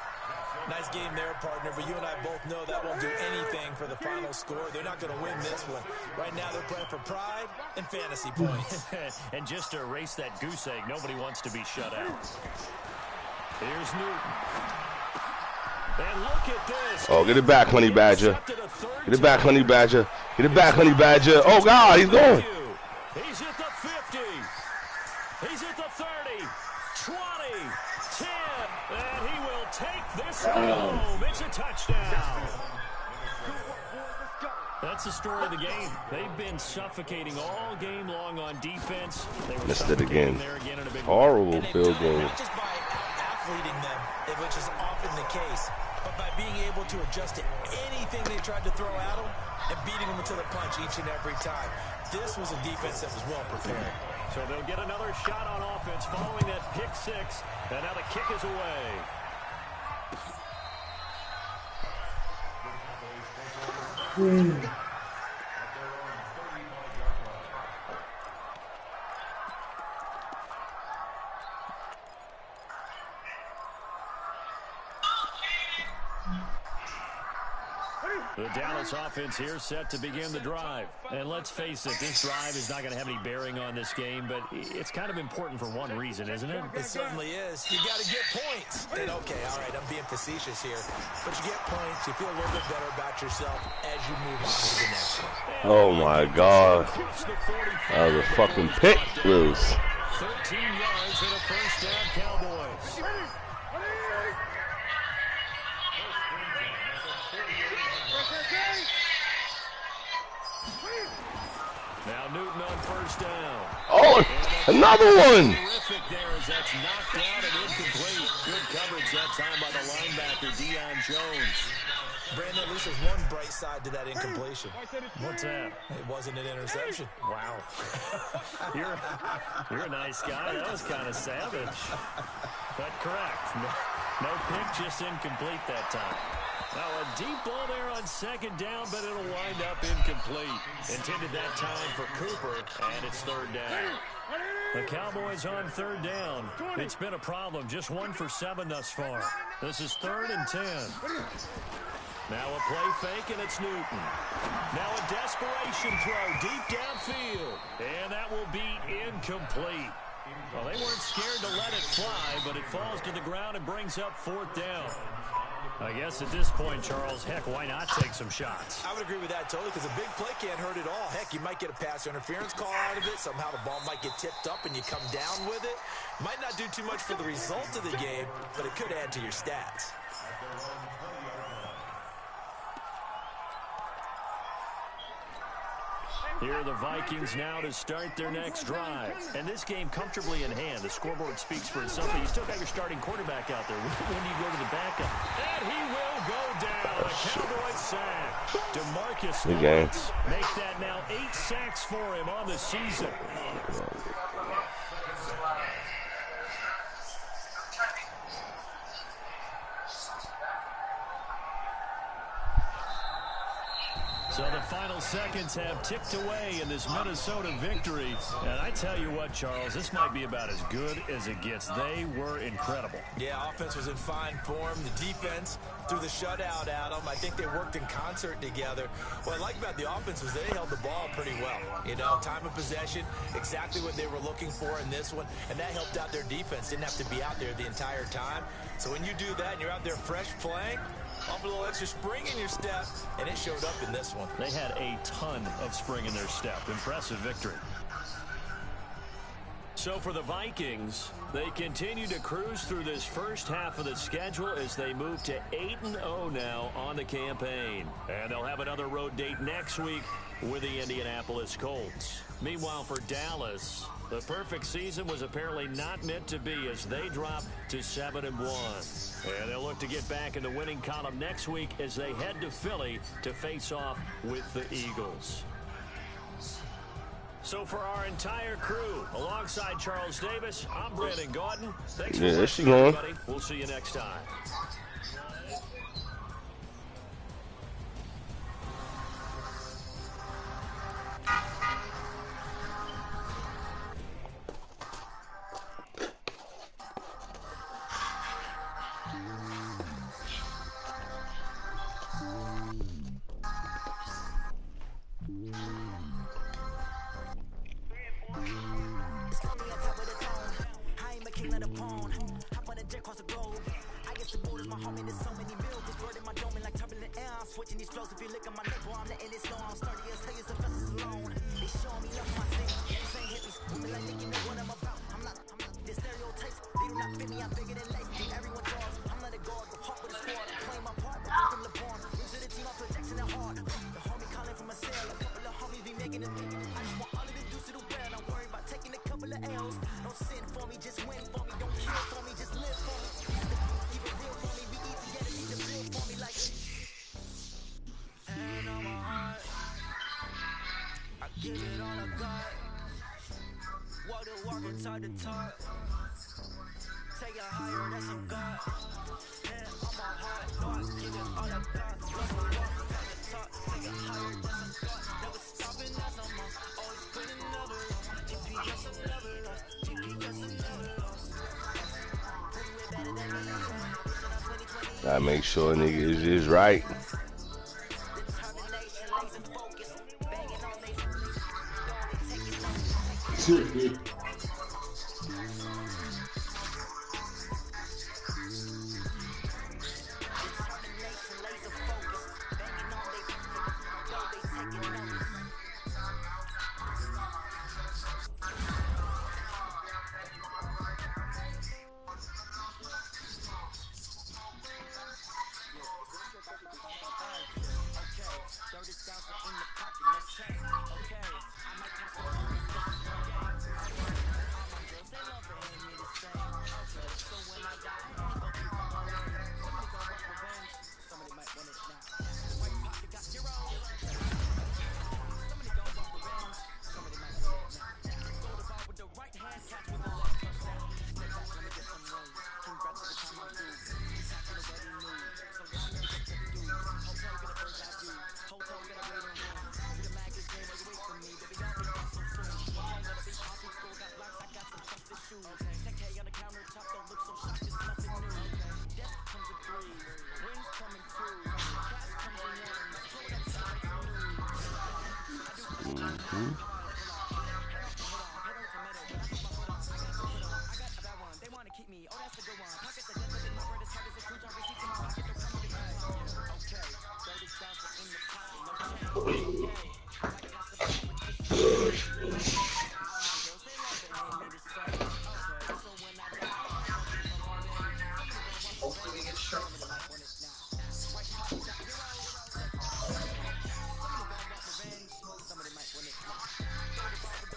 Nice game there, partner, but you and I both know that won't do anything for the final score. They're not going to win this one. Right now they're playing for pride and fantasy points. And just to erase that goose egg, nobody wants to be shut out. Here's Newton. And look at this. Oh, get it back, Honey Badger. Get it back, Honey Badger. Get it back, Honey Badger. Oh, God, he's going. He's at the 50. He's at the 30, 20, 10. And he will take this one home. It's a touchdown. That's the story of the game. They've been suffocating all game long on defense. They were missed it again. There again in a big Horrible field goal. Not just by out-athleting them, which is often the case, but by being able to adjust to anything they tried to throw at them and beating them to the punch each and every time. This was a defense that was well prepared. So they'll get another shot on offense following that pick 6, and now the kick is away. The Dallas offense here set to begin the drive. And let's face it, this drive is not going to have any bearing on this game, but it's kind of important for one reason, isn't it? It certainly is. You got to get points. And okay, all right, I'm being facetious here, but you get points, you feel a little bit better about yourself as you move on to the next one. Oh, my God. That was a fucking pick loose. 13 yards and a 1st down, Cowboys. Now Newton on 1st down. Oh, another one. Terrific there as that's knocked out and incomplete. Good coverage that time by the linebacker, Deion Jones. Brandon, at least there's one bright side to that incompletion. What's that? It wasn't an interception. Wow. You're a nice guy. That was kind of savage. But correct. No pick, just incomplete that time. Now a deep ball there on 2nd down, but it'll wind up incomplete. Intended that time for Cooper, and it's 3rd down. The Cowboys on 3rd down. It's been a problem. Just 1 for 7 thus far. This is 3rd and 10. Now a play fake, and it's Newton. Now a desperation throw deep downfield. And that will be incomplete. Well, they weren't scared to let it fly, but it falls to the ground and brings up 4th down. I guess at this point, Charles, heck, why not take some shots? I would agree with that totally, because a big play can't hurt at all. Heck, you might get a pass interference call out of it. Somehow the ball might get tipped up and you come down with it. Might not do too much for the result of the game, but it could add to your stats. Here are the Vikings now to start their next drive. And this game comfortably in hand. The scoreboard speaks for itself. But you still got your starting quarterback out there. When do you go to the backup? And he will go down. A Cowboys sack. DeMarcus Lawrence make that now 8 sacks for him on the season. So the final seconds have ticked away in this Minnesota victory. And I tell you what, Charles, this might be about as good as it gets. They were incredible. Yeah, offense was in fine form. The defense threw the shutout at them. I think they worked in concert together. What I like about the offense was they held the ball pretty well. You know, time of possession, exactly what they were looking for in this one. And that helped out their defense. Didn't have to be out there the entire time. So when you do that and you're out there fresh playing, off a little extra spring in your step, and it showed up in this one. They had a ton of spring in their step. Impressive victory. So for the Vikings, they continue to cruise through this first half of the schedule as they move to 8-0 now on the campaign. And they'll have another road date next week with the Indianapolis Colts. Meanwhile, for Dallas, the perfect season was apparently not meant to be as they drop to 7-1. And they'll look to get back in the winning column next week as they head to Philly to face off with the Eagles. So for our entire crew, alongside Charles Davis, I'm Brandon Gaudin. Thanks for watching, everybody. We'll see you next time. Switching these flows, if you look at my neck, boy, I'm letting it snow. I'm sturdy as hell, as a vessels alone. They showing me love for my city. These ain't hippies, moving like they know what I'm about. I'm not the stereotypes, they do not fit me. I'm bigger than life. Everyone draws. I'm not a guard, but hawk with a squad. Playing my part, but I'm LeBron. Into the team, I'm projecting it hard. The homie calling from a cell. A couple of homies be making it. I just want all of the dudes to do well. Don't worry about taking a couple of L's. Don't sin for me, just win for me. Don't kill for me, just live for me. Keep it real for me. We eat together, keep the bill for me like. And on my heart, I give it all I got. Walk the walk and talk the talk. Take it higher, that's some God. And on my heart, no, I give it all I got. Walk the walk, talk the talk. Take it higher, that's some God. Never stopping, that's on my. Always winning, never lost. GPS, I never lost. GPS, I never lost. Pretty way better than me. Gotta make sure niggas is right.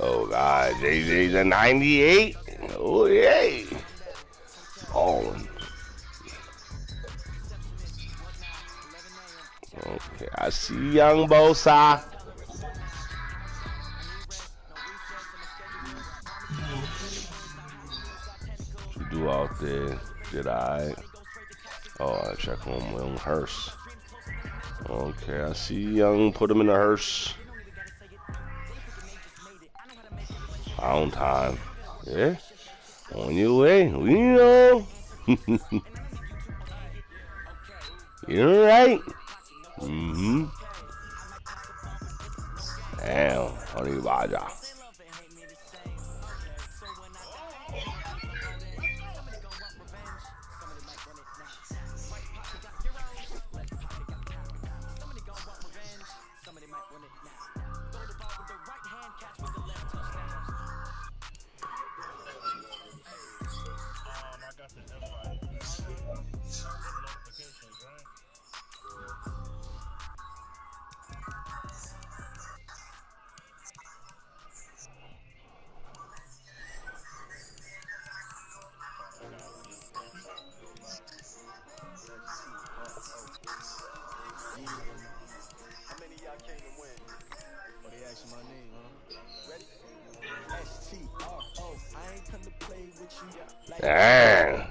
Oh God, JJ's a 98. Oh yeah, ballin'. Okay, I see young Bosa. What you do out there? Did I? Oh, I check home with hearse. Okay, I see young. Put him in the hearse. Pound time. Yeah. On your way. We know. You're right. Mm-hmm. Damn. Honey Baja. Damn.